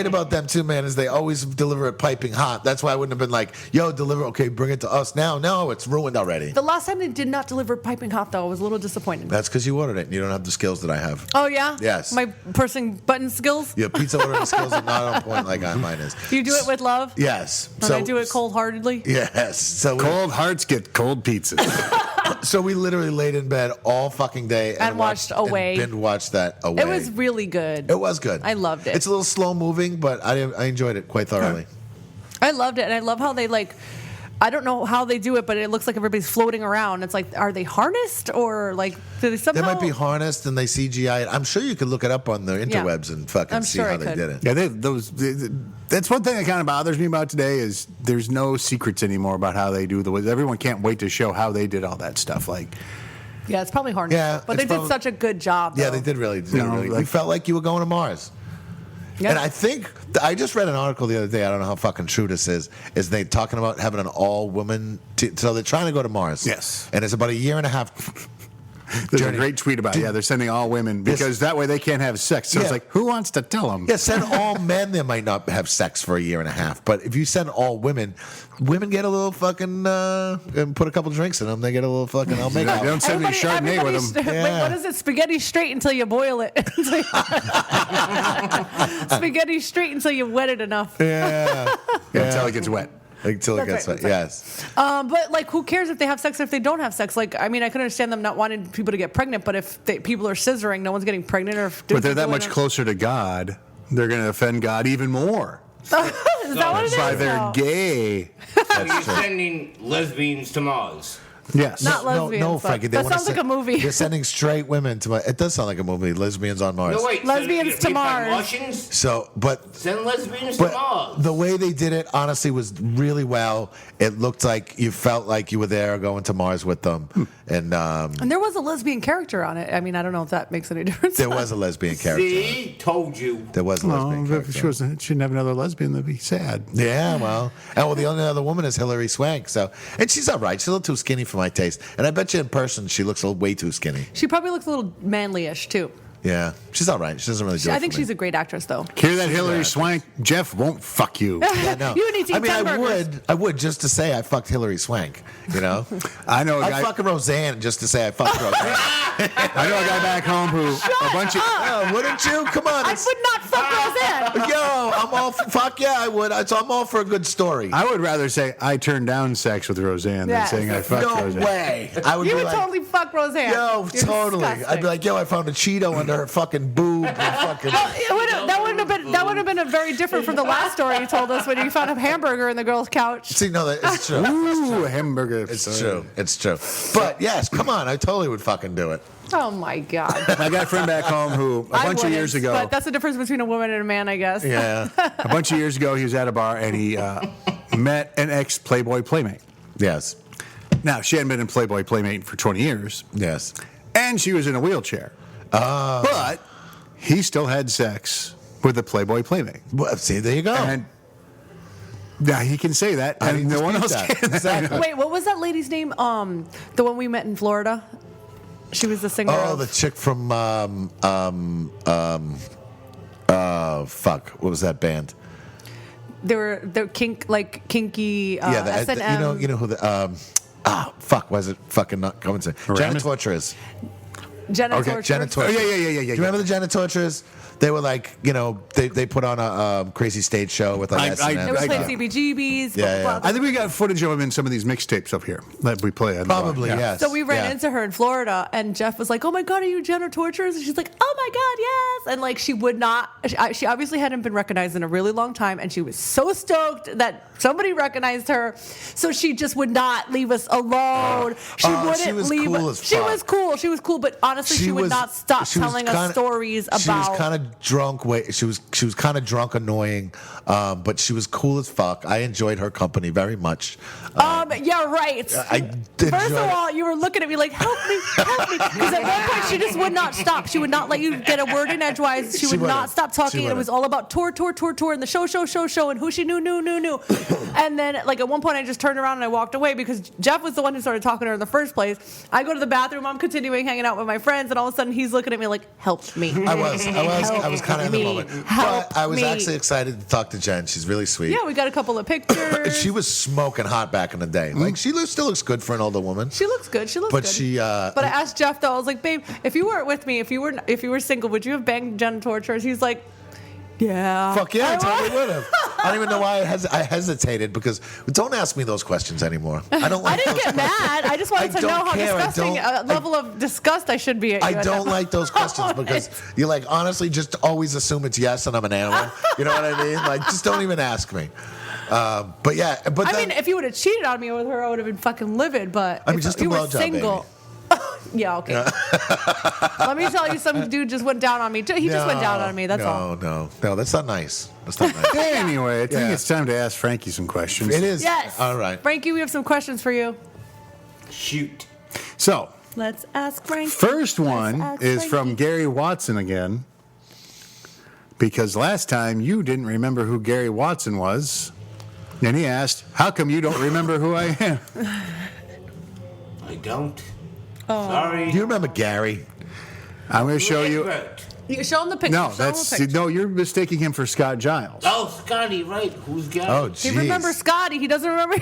about them too, man, is they always deliver it piping hot. That's why I wouldn't have been like, yo, deliver, okay, bring it to us now. No, it's ruined already. The last time they did not deliver piping hot, though, I was a little disappointed. That's because you ordered it and you don't have the skills that I have. Oh, yeah? Yes. My pressing button skills? Your pizza ordering skills are not on point like mine is. You do it with love? Yes. And I do it cold-heartedly? Yes. So Cold hearts get cold pizzas. so we literally laid in bed all fucking day And watched Away. And watched that Away. It was really good. It was good. I loved it. It's a little slow moving, but I enjoyed it quite thoroughly. I loved it, and I love how they I don't know how they do it, but it looks like everybody's floating around. It's like, are they harnessed or do they somehow? They might be harnessed and they CGI it. I'm sure you could look it up on the interwebs and fucking I'm see sure how I they could. did it. Yeah, that's one thing that kind of bothers me about today is there's no secrets anymore about how they do the way. Everyone can't wait to show how they did all that stuff. Like, Yeah, it's probably harnessed. Yeah, but they it's did probably- such a good job. Yeah, though. they did really. like- You felt like you were going to Mars. Yeah. And I think I just read an article the other day. I don't know how fucking true this is. Is they talking about having an all-woman? So they're trying to go to Mars. Yes. And it's about a year and a half. there's Journey. a great tweet about it. Yeah, they're sending all women because that way they can't have sex. So Yeah. it's like, who wants to tell them? Yeah, send all men. They might not have sex for a year and a half. But if you send all women, women get a little fucking and put a couple drinks in them. They get a little fucking. I'll make They out. don't send me Chardonnay with them. Wait, Yeah. what is it? Spaghetti straight until you boil it. Spaghetti straight until you wet it enough. Yeah. Until it gets wet. Until it That's gets right, wet. that's Yes. But who cares if they have sex or if they don't have sex? I can understand them not wanting people to get pregnant, but if people are scissoring, no one's getting pregnant. Or if But they're dudes that are much doing closer to God. They're going to offend God even more. Is that what it is? By they're No. gay. So you're sending lesbians to Mars. Yes. Not No, lesbians. no, but Frankie. that sounds like a movie. They're sending straight women to Mars. It does sound like a movie. Lesbians on Mars. No, wait. Lesbians so to you're raped by Mars. Martians? So, but Send lesbians to But Mars. the way they did it, honestly, was really well. It looked like you felt like you were there going to Mars with them. And And there was a lesbian character on it. I don't know if that makes any difference. there was a lesbian character. See? Told you. There was a lesbian Well, if character. she didn't have another lesbian, that'd be sad. Yeah, well. The only other woman is Hilary Swank. And she's all right. She's a little too skinny for my taste. And I bet you in person she looks way too skinny. She probably looks a little manly-ish too. Yeah, she's all right. She doesn't really do it I think for me. she's a great actress, though. Hear that, Hillary Swank? Jeff won't fuck you. Yeah, no. You need to eat 10 burgers. I would just to say I fucked Hilary Swank, you know? I know a I'd guy. fuck Roseanne just to say I fucked Roseanne. I know a guy back home who a bunch of. Oh, wouldn't you? Come on. I it's- would not fuck Roseanne. Yo, I'm all fuck yeah, I would. So I'm all for a good story. I would rather say I turned down sex with Roseanne Yes. than saying I fucked No Roseanne. way. I would You be would like, totally fuck Roseanne. yo, You're totally. disgusting. I'd be like, yo, I found a Cheeto to her fucking boob. And fucking, That would have been a very different from the last story you told us when you found a hamburger in the girl's couch. see, no, it's true. Ooh, a hamburger. It's true. It's true. But yes, come on. I totally would fucking do it. Oh my God. I got a friend back home who a bunch of years ago. But that's the difference between a woman and a man, I guess. Yeah. A bunch of years ago, he was at a bar and he met an ex-Playboy Playmate. Yes. Now, she hadn't been in Playboy Playmate for 20 years, Yes. and she was in a wheelchair. But he still had sex with the Playboy Playmate. Well, see, there you go. And now he can say that, I and didn't no one dispute else that. can. Exactly. Wait, what was that lady's name? The one we met in Florida. She was the singer. Oh, of- the chick from fuck, what was that band? They're kinky. Yeah, S&M. you know who the fuck, why is it fucking not coming to? Jenna Torturers. Jenna Okay, Torture. Jenna Torturers. Oh, yeah. Do you remember the Jenna Torturers? They were like, they put on a crazy stage show with like I- They S&M. were I- playing CBGBs. Yeah, blah, blah, blah. I think we got footage of him in some of these mixtapes up here that we play. At the bar. Probably, Yeah. yes. So we ran Yeah. into her in Florida, and Jeff was like, "Oh my God, are you Jenna Torturers?" And she's like, "Oh my God, yes!" And like she would not. She obviously hadn't been recognized in a really long time, and she was so stoked that somebody recognized her. So she just would not leave us alone. She wouldn't she was leave. cool as She fuck. was cool. She was cool, but honestly, she would not stop she was telling us kinda- stories about. She was kind of drunk. She was kind of drunk, annoying, but she was cool as fuck. I enjoyed her company very much. Yeah, right. I did First enjoy of it. all, you were looking at me like, help me. Because at one point, she just would not stop. She would not let you get a word in edgewise. She would not wouldn't. stop She talking. It was wouldn't. all about tour, and the show, and who she knew. And then, like, at one point, I just turned around and I walked away because Jeff was the one who started talking to her in the first place. I go to the bathroom. I'm continuing hanging out with my friends, and all of a sudden, he's looking at me like, help me. I was kind of in the me. moment. Help But I was me. actually excited to talk to Jen. She's really sweet. Yeah, we got a couple of pictures. She was smoking hot back in the day. Like still looks good for an older woman. She looks good. She looks But good. she, But I asked Jeff though. I was like, "Babe, if you weren't with me, if you were single, would you have banged Jenna Torturers?" He's like, "Yeah." Fuck yeah, I totally would have. I don't even know why I hesitated because don't ask me those questions anymore. I don't I like didn't those get questions. mad. I just wanted I to know don't how care. I disgusting don't- level of disgust I should be at you. I at don't that like those questions moment. because you like honestly just always assume it's yes and I'm an animal. You know what I mean? Like just don't even ask me. But yeah, but I then, mean, if you would have cheated on me with her, I would have been fucking livid. But I mean, if just a you were blowjob, single. Yeah, okay. Let me tell you, some dude just went down on me. He just went down on me. That's all. No, that's not nice. That's not nice. Anyway, I think Yeah. it's time to ask Frankie some questions. It is. Yes. All right. Frankie, we have some questions for you. Shoot. So, Let's ask Frankie. first one Let's ask is from Frankie. Gary Watson again. Because last time you didn't remember who Gary Watson was. And he asked, how come you don't remember who I am? I don't. Oh. Sorry. Do you remember Gary? I'm going to show you. Right. You show him the picture. No, Show him the picture. no, you're mistaking him for Scott Giles. Oh, Scotty, right. Who's got Oh, it? jeez. He remembers Scotty. He doesn't remember.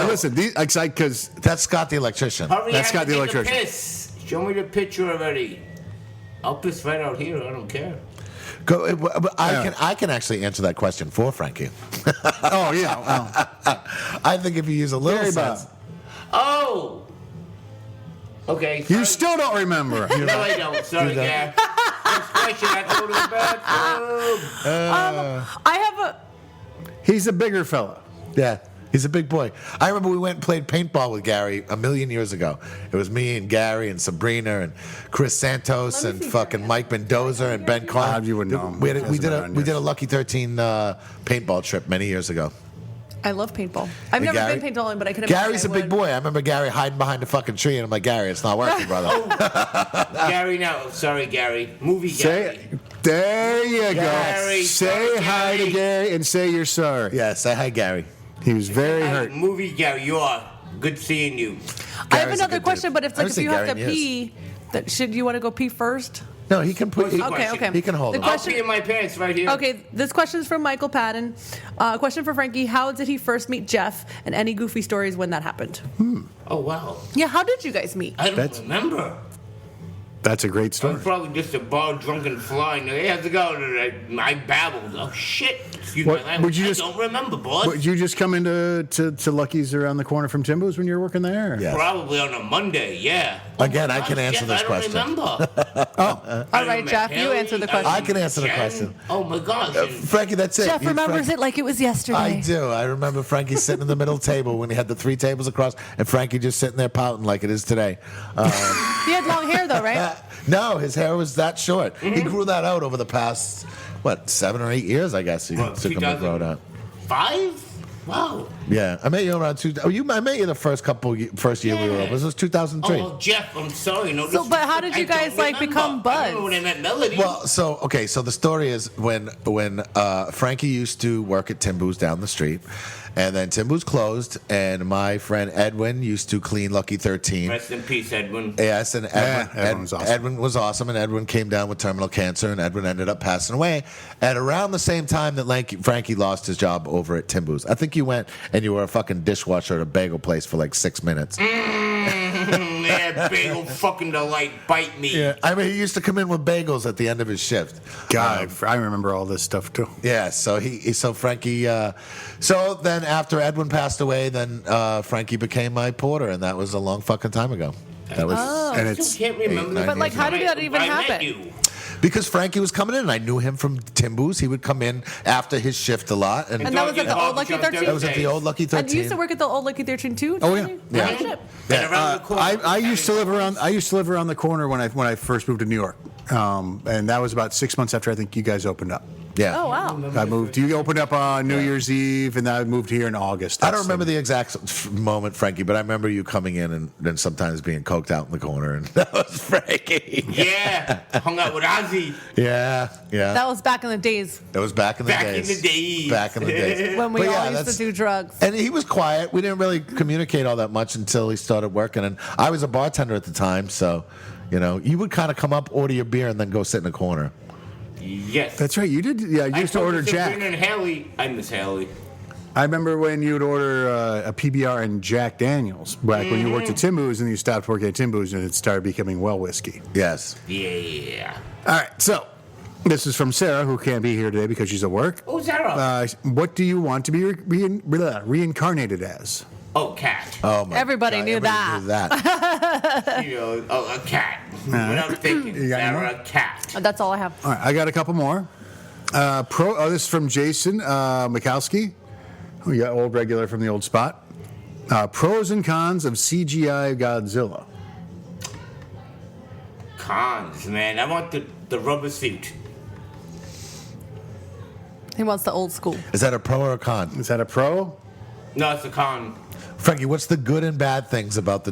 Listen, because That's Scott the electrician. Hurry, That's I have Scott the to take a electrician. piss. Show me the picture already. I'll piss right out here. I don't care. Go. I can actually answer that question for Frankie. oh yeah, well, I think if you use a little Gary sense. Bob. Oh. Okay. You sorry. still don't remember. No, I don't. Sorry, Gary. Next question. I go to the bathroom. I have a. He's a bigger fella. Yeah, he's a big boy. I remember we went and played paintball with Gary a million years ago. It was me and Gary and Sabrina and Chris Santos and fucking Mike Mendoza and Ben Carr. You wouldn't know him. We Hasn't did been a on we did a yours. Lucky 13 paintball trip many years ago. I love paintball. I've Hey, never Gary? been paintballing, but I could. Gary's a imagine I big would. boy. I remember Gary hiding behind a fucking tree, and I'm like, Gary, it's not working, brother. Gary, now. Sorry, Gary. Movie Say, Gary. there you Gary, go. Say sorry, hi to Gary. Gary and say you're sorry. Yeah, say hi, Gary. He was very hurt. Movie Gary. You are. Good seeing you. I have Gary's a another good question, dude. but it's I like haven't if seen you have Gary to in years. pee, should you want to go pee first? No, he can put. What's the Okay, question? okay. He can hold The him. I'll question- pee in my pants right here. Okay, this question is from Michael Patton. Question for Frankie: how did he first meet Jeff, and any goofy stories when that happened? Oh, wow. Yeah, how did you guys meet? I don't remember. That's a great I story. was probably just a bar drunken fly. And, hey, how's it going? And I babbled. Oh shit! Excuse What- my language. would you I just- don't remember, boss. Would you just come into to Lucky's around the corner from Timbo's when you were working there? Yeah. Probably on a Monday. Yeah. Again, I Oh, can answer shit, this I don't question. remember. All right, Jeff, you answer the question. I can answer the question. Oh my gosh. And Frankie, that's it. Jeff You- remembers Frankie- it like it was yesterday. I do. I remember Frankie sitting in the middle table when he had the 3 tables across, and Frankie just sitting there pouting like it is today. He had long hair though, right? No, his hair was that short. He grew that out over the past, 7 or 8 years, I guess. He Well, took him to grow it out. 5? Wow. Yeah, I met you around I met you the first year we were open. This was 2003. Oh, Jeff, I'm sorry. No, So, but how did you guys, become buds? I remember when I met Melody. Well, so the story is when Frankie used to work at Timbo's down the street, and then Timbo's closed, and my friend Edwin used to clean Lucky 13. Rest in peace, Edwin. Yes, and Edwin was awesome. Edwin was awesome, and Edwin came down with terminal cancer, and Edwin ended up passing away at around the same time that Frankie lost his job over at Timbo's. I think you went and you were a fucking dishwasher at a bagel place for like 6 minutes. Yeah, bagel fucking delight. Bite me. Yeah, I mean, he used to come in with bagels at the end of his shift. God, I remember all this stuff too. Yeah, so Frankie. So then after Edwin passed away, then Frankie became my porter, and that was a long fucking time ago. That was And I it's still can't remember. 8, 9 But, like, years how ago. did that even I met happen? you. Because Frankie was coming in, and I knew him from Timbo's. He would come in after his shift a lot, and And that was at the old Lucky 13? that was at the old Lucky And you 13. used to work at the old Lucky 13 too? Oh, yeah. Yeah. Oh, shit. And around the corner. I used to live around the corner when I first moved to New York, and that was about 6 months after I think you guys opened up. Yeah. Oh, wow. I moved. You opened up on New Year's Eve, and I moved here in August. I don't remember the exact moment, Frankie, but I remember you coming in and then sometimes being coked out in the corner, and that was Frankie. Yeah, hung out with Ozzy. Yeah. That was back in the days It was back in the days. Back in the days. when we But yeah, all used to that's- do drugs. And he was quiet. We didn't really communicate all that much until he started working. And I was a bartender at the time, so you would kind of come up, order your beer, and then go sit in a corner. Yes. That's right. You did. Yeah, you used to order Jack. Sabrina and Haley. I miss Haley. I remember when you would order a PBR and Jack Daniels back when you worked at Timbo's, and you stopped working at Timbo's, and it started becoming well whiskey. Yes. Yeah. All right, so this is from Sarah, who can't be here today because she's at work. Oh, Sarah. What do you want to be reincarnated as? Oh, cat. Oh my Everybody God, knew everybody that. A cat. Without thinking. You got any more? Sarah, a cat. That's all I have. All right, I got a couple more. This is from Jason Mikowski. We got old regular from the old spot. Pros and cons of CGI Godzilla. Cons, man. I want the rubber suit. He wants the old school. Is that a pro or a con? Is that a pro? No, it's a con. Frankie, what's the good and bad things about the.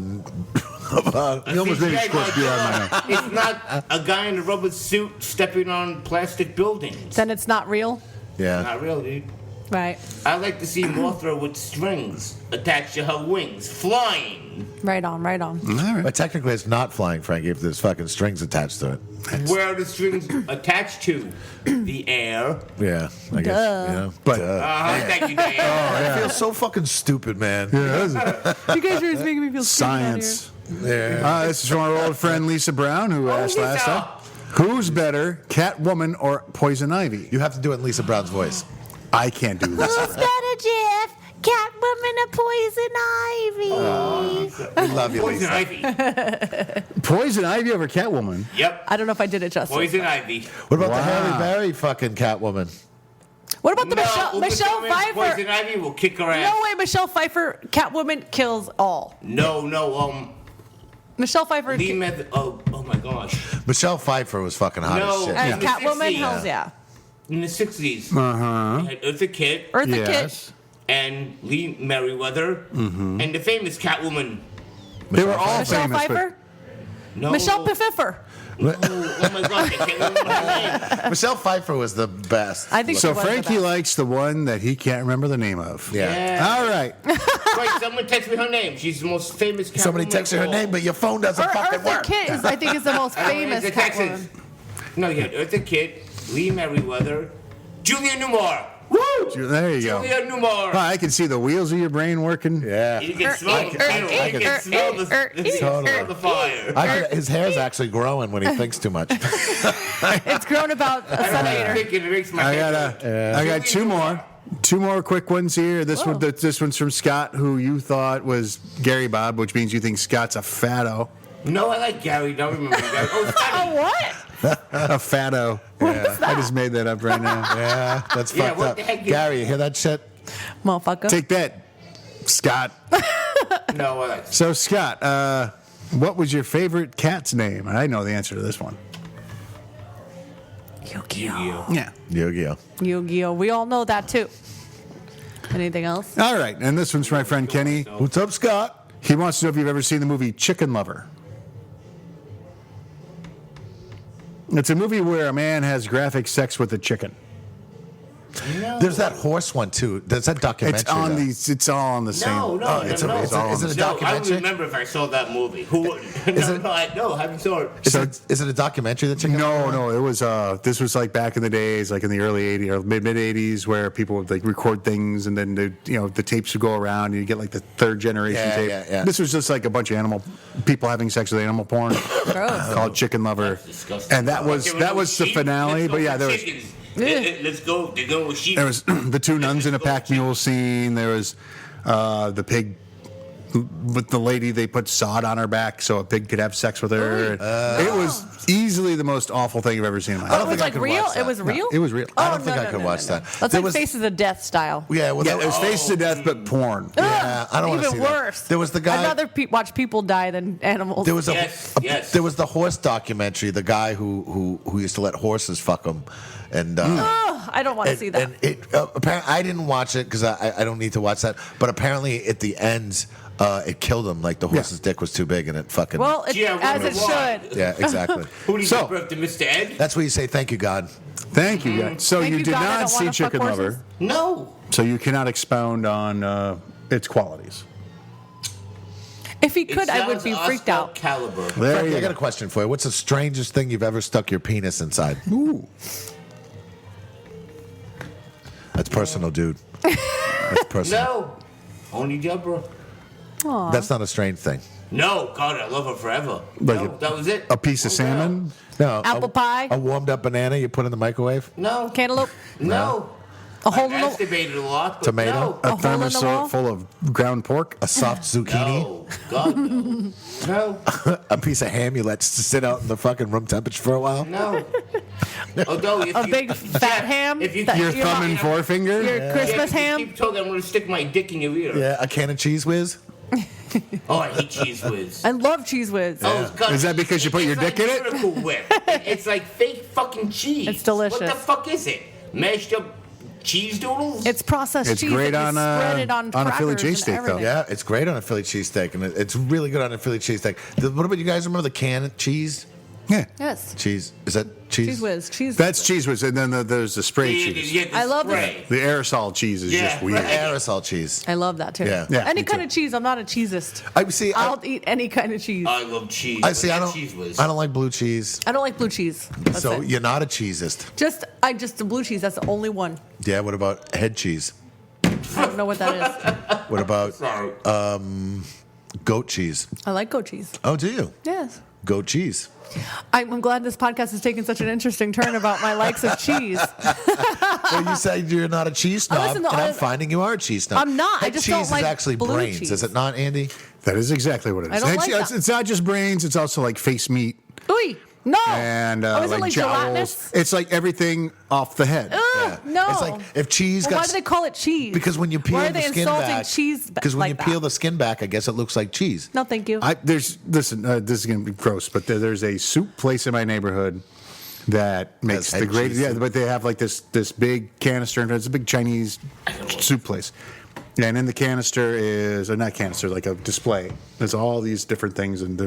about, You almost made me CGI squish beyond my own. It's not a guy in a rubber suit stepping on plastic buildings. Then it's not real. yeah. Not real, dude. Right. I like to see Mothra with strings attached to her wings, flying. Right on. All right. But technically, it's not flying, Frankie, if there's fucking strings attached to it. Where are the strings attached to? The air. Yeah. I guess. Duh. But- Thank you, Diane. I feel so fucking stupid, man. You guys are just making me feel stupid out here. Science. Yeah. This is from our old friend Lisa Brown, who asked last Lisa. time. Who's better, Catwoman or Poison Ivy? You have to do it in Lisa Brown's voice. I can't do this. Who's better, Jeff? Catwoman or Poison Ivy? We love you, Poison Lisa. Ivy. Poison Ivy over Catwoman? Yep. I don't know if I did it justice. Poison Ivy. What about the Wow. Halle Berry fucking Catwoman? What about the No, Michelle Uma Thurman, Pfeiffer? Poison Ivy will kick her ass. No way, Michelle Pfeiffer, Catwoman kills all. No. Michelle Pfeiffer Lee oh my gosh. Michelle Pfeiffer was fucking hot No. as shit. as Yeah. Catwoman, 60s. hells yeah. In the 60s, Uh-huh. we had Eartha Kitt Eartha Yes. and Lee Merriweather and the famous Catwoman. They were all Kit. Michelle famous. Pfeiffer? No. Michelle Pfeiffer. Oh my gosh, I can't remember her name. Michelle Pfeiffer was the best. I think So she was the Frankie best. likes the one that he can't remember the name of. Yeah. All right. Right, someone text me her name. She's the most famous Catwoman. Somebody texted her of all. name, but your phone doesn't fucking Eartha work. Kitt is, I think, is the most famous It's a Texas. Catwoman. No, you had Eartha Kitt, Lee Merriweather, Julia Newmar. Woo! There you go. Julia Newmar. Oh, I can see the wheels of your brain working. Yeah. You can smell the fire. You can smell the fire. His hair's actually growing when he thinks too much. It's grown about a I'm centimeter. thinking it makes my I head got I got two more. Two more quick ones here. This one's from Scott, who you thought was Gary Bob, which means you think Scott's a fatto. No, I like Gary. Don't remember Gary. Oh, Oh, what? A fatto. Yeah. I just made that up right now. Yeah, that's Yeah, fucked what up. the heck is- Gary, you hear that shit? Motherfucker. Take that, Scott. No, I like. So, Scott, what was your favorite cat's name? I know the answer to this one. Yu-Gi-Oh. Yeah. Yu-Gi-Oh. Yu-Gi-Oh. We all know that, too. Anything else? All right, and this one's from my friend Kenny. What's up, Scott? He wants to know if you've ever seen the movie Chicken Lover. It's a movie where a man has graphic sex with a chicken. There's that horse one too. There's that documentary. It's on though. these. It's all on the same. No, Oh, it's a- no. is it a No, I documentary? would remember if I saw that movie. Who wouldn't? I haven't saw it. Is it a documentary that you can? No. It was. This was like back in the days, like in the early '80s or mid '80s, where people would like record things, and then the tapes would go around, and you get like the third generation Yeah, tape. yeah. This was just like a bunch of animal people having sex with animal porn Gross. called Chicken Lover, Disgusting. and that was Okay, we'll go the sheep. finale. Let's go But yeah, for there was. chickens. Let's go. They're going with sheep. There was the two nuns in a pack mule scene. There was the pig with the lady. They put sod on her back so a pig could have sex with her. It was easily the most awful thing I've ever seen in my I Oh, life. don't it was think I like could real? watch that. It was real? It was real. I Oh, don't think no, I no, could no, watch no, that. no. That's There like was- Faces of Death style. Yeah, well, Yeah, it was Faces to Death, but porn. Yeah, I don't want to see Even that. worse. There was the guy. I'd rather watch people die than animals. There was Yes. there was the horse documentary. The guy who used to let horses fuck him, and Oh, I don't want to see that. And it apparently I didn't watch it because I don't need to watch that. But apparently at the end, it killed him. Like the horse's dick was too big, and it fucking. Well, Yeah, as it why? should. yeah, exactly. Who do you So- give birth to, Mr. Ed? That's where you say thank you, God. Thank you, guys. So Thank you you, did God, I not don't see wanna fuck Chicken horses. Lover, No. so you cannot expound on its qualities. If he It could, I would sounds be freaked Oscar out. Caliber. There Frankie, you I got a go. question for you. What's the strangest thing you've ever stuck your penis inside? Ooh. That's personal, dude. That's personal. No. Only Deborah. That's not a strange thing. No. God, I love her forever. Like No, that was it. A piece of Oh, no. salmon. No, Apple pie? A warmed up banana you put in the microwave. No. Cantaloupe. No. A hole I've in the masturbated a lot, but Tomato? no. A hole in the wall? thermos full of ground pork. A soft zucchini. No. God, no. No. A piece of ham you let sit out in the fucking room temperature for a while. No. Although if A you, big fat ham. if you that Your you thumb might- and forefinger. Your Christmas if you ham. keep talking, I'm going to stick my dick in your ear. Yeah, a can of Cheese Whiz. Oh, I hate Cheese Whiz. I love Cheese Whiz. Oh, God. Is that because you put your It's dick like in it? Miracle Whip. It's like fake fucking cheese. It's delicious. What the fuck is it? Mashed up cheese doodles? It's processed It's cheese. great that you on, spread it on a Philly crackers cheesesteak, and though. everything. Yeah, it's great on a Philly cheesesteak, and it's really good on a Philly cheesesteak. What about you guys? Remember the canned cheese? Yeah. Yes. Cheese is that cheese? Cheese Whiz. Cheese. That's cheese whiz, and then there's the spray cheese. Yeah, the I love spray. The aerosol cheese is Yeah, just weird. right. Aerosol cheese. I love that too. Yeah. Yeah, Any me kind too. of cheese. I'm not a cheesist. I see. I'll eat any kind of cheese. I love cheese. I see. I don't. Cheese Whiz. I don't like blue cheese. I don't like blue cheese. That's So it. you're not a cheesist. Just the blue cheese. That's the only one. Yeah. What about head cheese? I don't know what that is. What about Sorry. goat cheese? I like goat cheese. Oh, do you? Yes. Goat cheese. I'm glad this podcast has taken such an interesting turn about my likes of cheese. Well, you said you're not a cheese snob, listen to and I'm all- finding you are a cheese snob. I'm not. I Head just cheese don't is like actually blue brains, cheese. is it not, Andy? That is exactly what it is. I don't And like it's, that. it's not just brains; it's also like face meat Ooh, no. and oh, is like it like jowls. gelatinous? It's like everything off the head. Ugh, no. It's like if cheese Well, got why do they call it cheese? because when you peel why are the they skin insulting back, cheese? because when like you that? peel the skin back, I guess it looks like cheese. No, thank you. This is going to be gross, but there's a soup place in my neighborhood that makes head the greatest. cheese Yeah, soup. but they have like this big canister, and it's a big Chinese soup place. Yeah, and in the canister is not canister, like a display. There's all these different things, and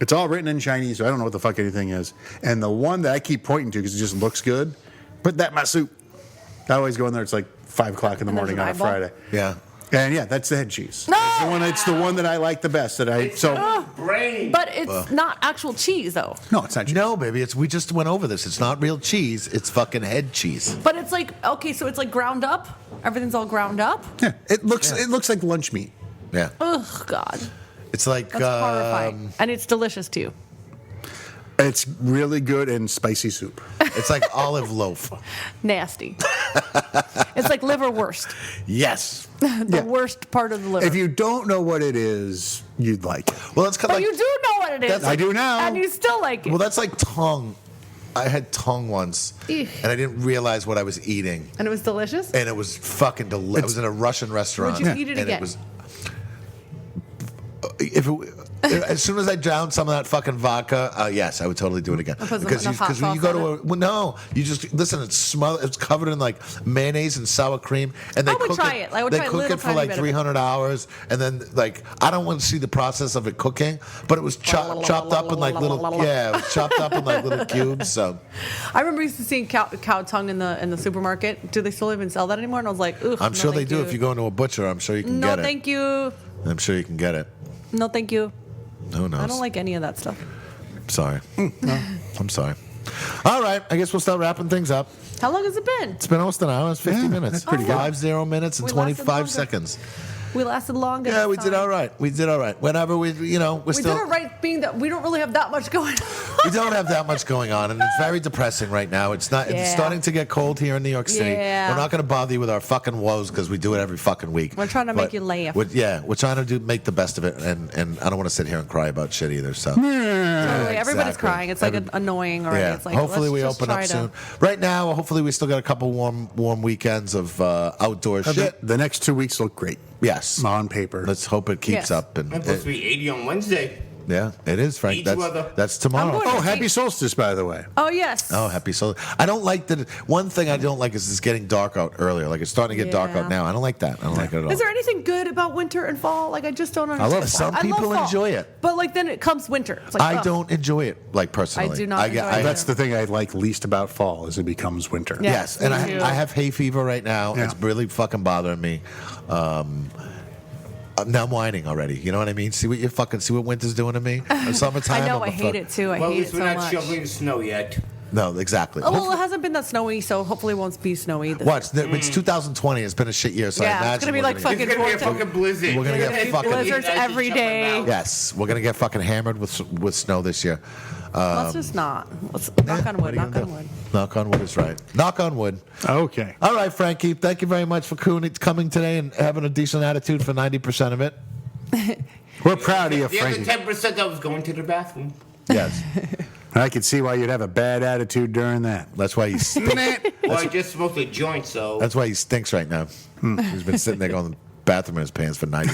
it's all written in Chinese, so I don't know what the fuck anything is. And the one that I keep pointing to because it just looks good, put that in my soup. I always go in there. It's like 5 o'clock in the And there's morning an on a eyeball? Friday. Yeah. And yeah, that's the head cheese. no. It's the one that I like the best. Brain. But it's not actual cheese, though. No, it's not. No, baby, we just went over this. It's not real cheese. It's fucking head cheese. But it's like, okay, so it's like ground up. Everything's all ground up. Yeah, it looks like lunch meat. Yeah. Ugh, God. It's like That's horrifying. And it's delicious, too. It's really good in spicy soup. it's like olive loaf. Nasty. It's like liverwurst. Yes. The worst part of the liver. If you don't know what it is, you'd like it. Well, it's kind But of like you do know what it is. I do now. And you still like it. well, that's like tongue. I had tongue once, Eek. and I didn't realize what I was eating, And it was delicious? and it was fucking delicious. I was in a Russian restaurant. Would you eat it and again? It was, as soon as I drowned some of that fucking vodka, yes, I would totally do it again. I'll put some hot when you sauce go on to no, you just listen. It's covered in like mayonnaise and sour cream, and they I would cook try it. I would they try a cook little it for tiny like bit of it. 300 hours, and then like I don't want to see the process of it cooking, but it was chopped up in like little it was chopped up in like little cubes. So I remember used to seeing cow tongue in the supermarket. Do they still even sell that anymore? And I was like, ugh. I'm sure they do. If you go into a butcher, I'm sure you can No, get it. thank you. I'm sure you can get it. No, thank you. Who knows? I don't like any of that stuff. Sorry. I'm sorry. All right. I guess we'll start wrapping things up. How long has it been? It's been almost an hour. It's 50 minutes. that's pretty good. 50 minutes and We lasted 25 longer. seconds. We lasted longer. Yeah, we this did time. all right. We did all right. Whenever we're We still. did it right, being that we don't really have that much going on. We don't have that much going on, and it's very depressing right now. It's not. It's Yeah. starting to get cold here in New York City. Yeah. We're not going to bother you with our fucking woes because we do it every fucking week. We're trying to But make you laugh. we're trying to make the best of it, and I don't want to sit here and cry about shit either. So. Totally. Everybody's exactly. crying. It's like annoying already. Yeah. It's like, hopefully let's we just open up try soon. to- Right now, hopefully we still got a couple warm weekends of outdoor shit. The next 2 weeks look great Yes. on paper. Let's hope it keeps Yes. up. And I'm supposed to be 80 on Wednesday. yeah, it is, Frank. Each That's weather. that's tomorrow. I'm going Oh, happy solstice, by the way. Oh, yes. Oh, happy solar. I don't like that. One thing I don't like is it's getting dark out earlier. Like it's starting to get dark Yeah. out now. I don't like that. I don't like it at all. Is there anything good about winter and fall? Like, I just don't understand. love it. Some people fall. enjoy it. But, like, then it comes winter. It's like, I ugh. don't enjoy it, like personally. I do not enjoy it. That's the thing I like least about fall is it becomes winter. Yeah. Yes, and me too. I have hay fever right now. Yeah. It's really fucking bothering me. Now I'm whining already. You know what I mean? See what winter's doing to me. In summertime, I know. I'm I a hate fuck- it, too. I Well, at hate it least so we're not much. shoveling snow yet. No, exactly. Oh, well, it hasn't been that snowy, so hopefully it won't be snowy. This Watch, it's 2020. It's been a shit year, so I Yeah, it's imagine gonna be we're like gonna fucking get- It's gonna be a vortex. fucking blizzard. We're gonna get It's fucking- blizzards I should every shut my day. mouth. Yes, we're gonna get fucking hammered with snow this year. Let's just not. Let's knock on What wood. are you Knock gonna on do? wood. Knock on wood is right. Knock on wood. Okay. All right, Frankie. Thank you very much for coming today and having a decent attitude for 90% of it. We're proud of you, The other Frankie. 10% I was going to the bathroom. Yes, I could see why you'd have a bad attitude during that. that's why he. Well, I just smoked a joint, so. That's why he stinks right now. He's been sitting there going to the bathroom in his pants for 90%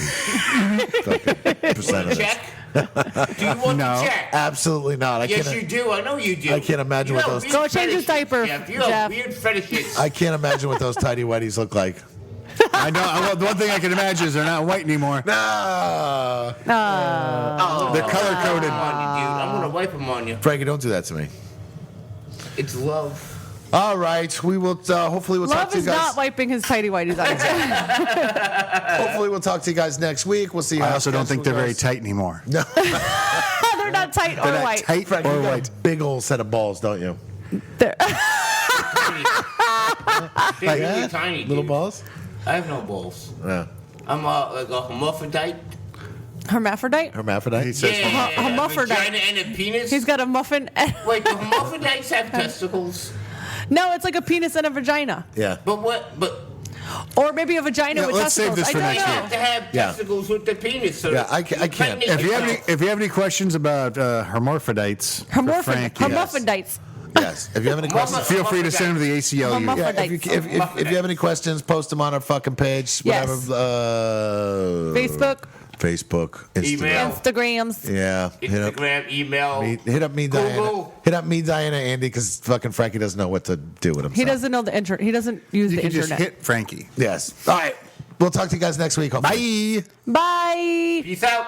of this. Check? Do you want No. to check? Absolutely not. Yes, you do. I know you do. I can't imagine You what have those- weird Go change his fetishes, diaper, Jeff. You have Jeff. weird fetishes. I can't imagine what those tidy whities look like. I know. Well, the one thing I can imagine is they're not white anymore. No. Oh, They're color coded. on you, dude. I'm gonna wipe them on you. Frankie, don't do that to me. It's love. All right, we will. Hopefully, we'll talk Love to you is guys. not wiping his tidy whities on his head. Hopefully, we'll talk to you guys next week. We'll see. I how also don't think they're schedule very goes. tight anymore. No, They're not tight or They're not white. tight Frankie, or you got white. a big old set of balls, don't you? They're- They're really Yeah? tiny, Little dude. balls. I have no balls. Yeah. I'm like a hermaphrodite. Hermaphrodite? Hermaphrodite. He says, Yeah, A hermaphrodite. vagina and a penis. He's got a muffin. Wait, do hermaphrodites have testicles? No, it's like a penis and a vagina. Yeah. But what? But Or maybe a vagina Yeah, with let's save testicles. this for I don't next know. you have to have Yeah. testicles with the penis. So Yeah, I can't- if you have any questions about hermaphrodites, for Frankie, Hermaphrodites. Yes. If you have any questions, feel free to send them to the ACLU. Hermaphrodites. yeah, if you have any questions, post them on our fucking page. Yes. Whatever. Facebook, Instagram. Email. Instagrams. Yeah. Instagram, email. Hit up me, Diana. Google. Hit up me, Diana, Andy, because fucking Frankie doesn't know what to do with himself. He doesn't know the internet. He doesn't use You the can just internet. hit Frankie. Yes. All right. We'll talk to you guys next week. Hopefully. Bye. Bye. Peace out.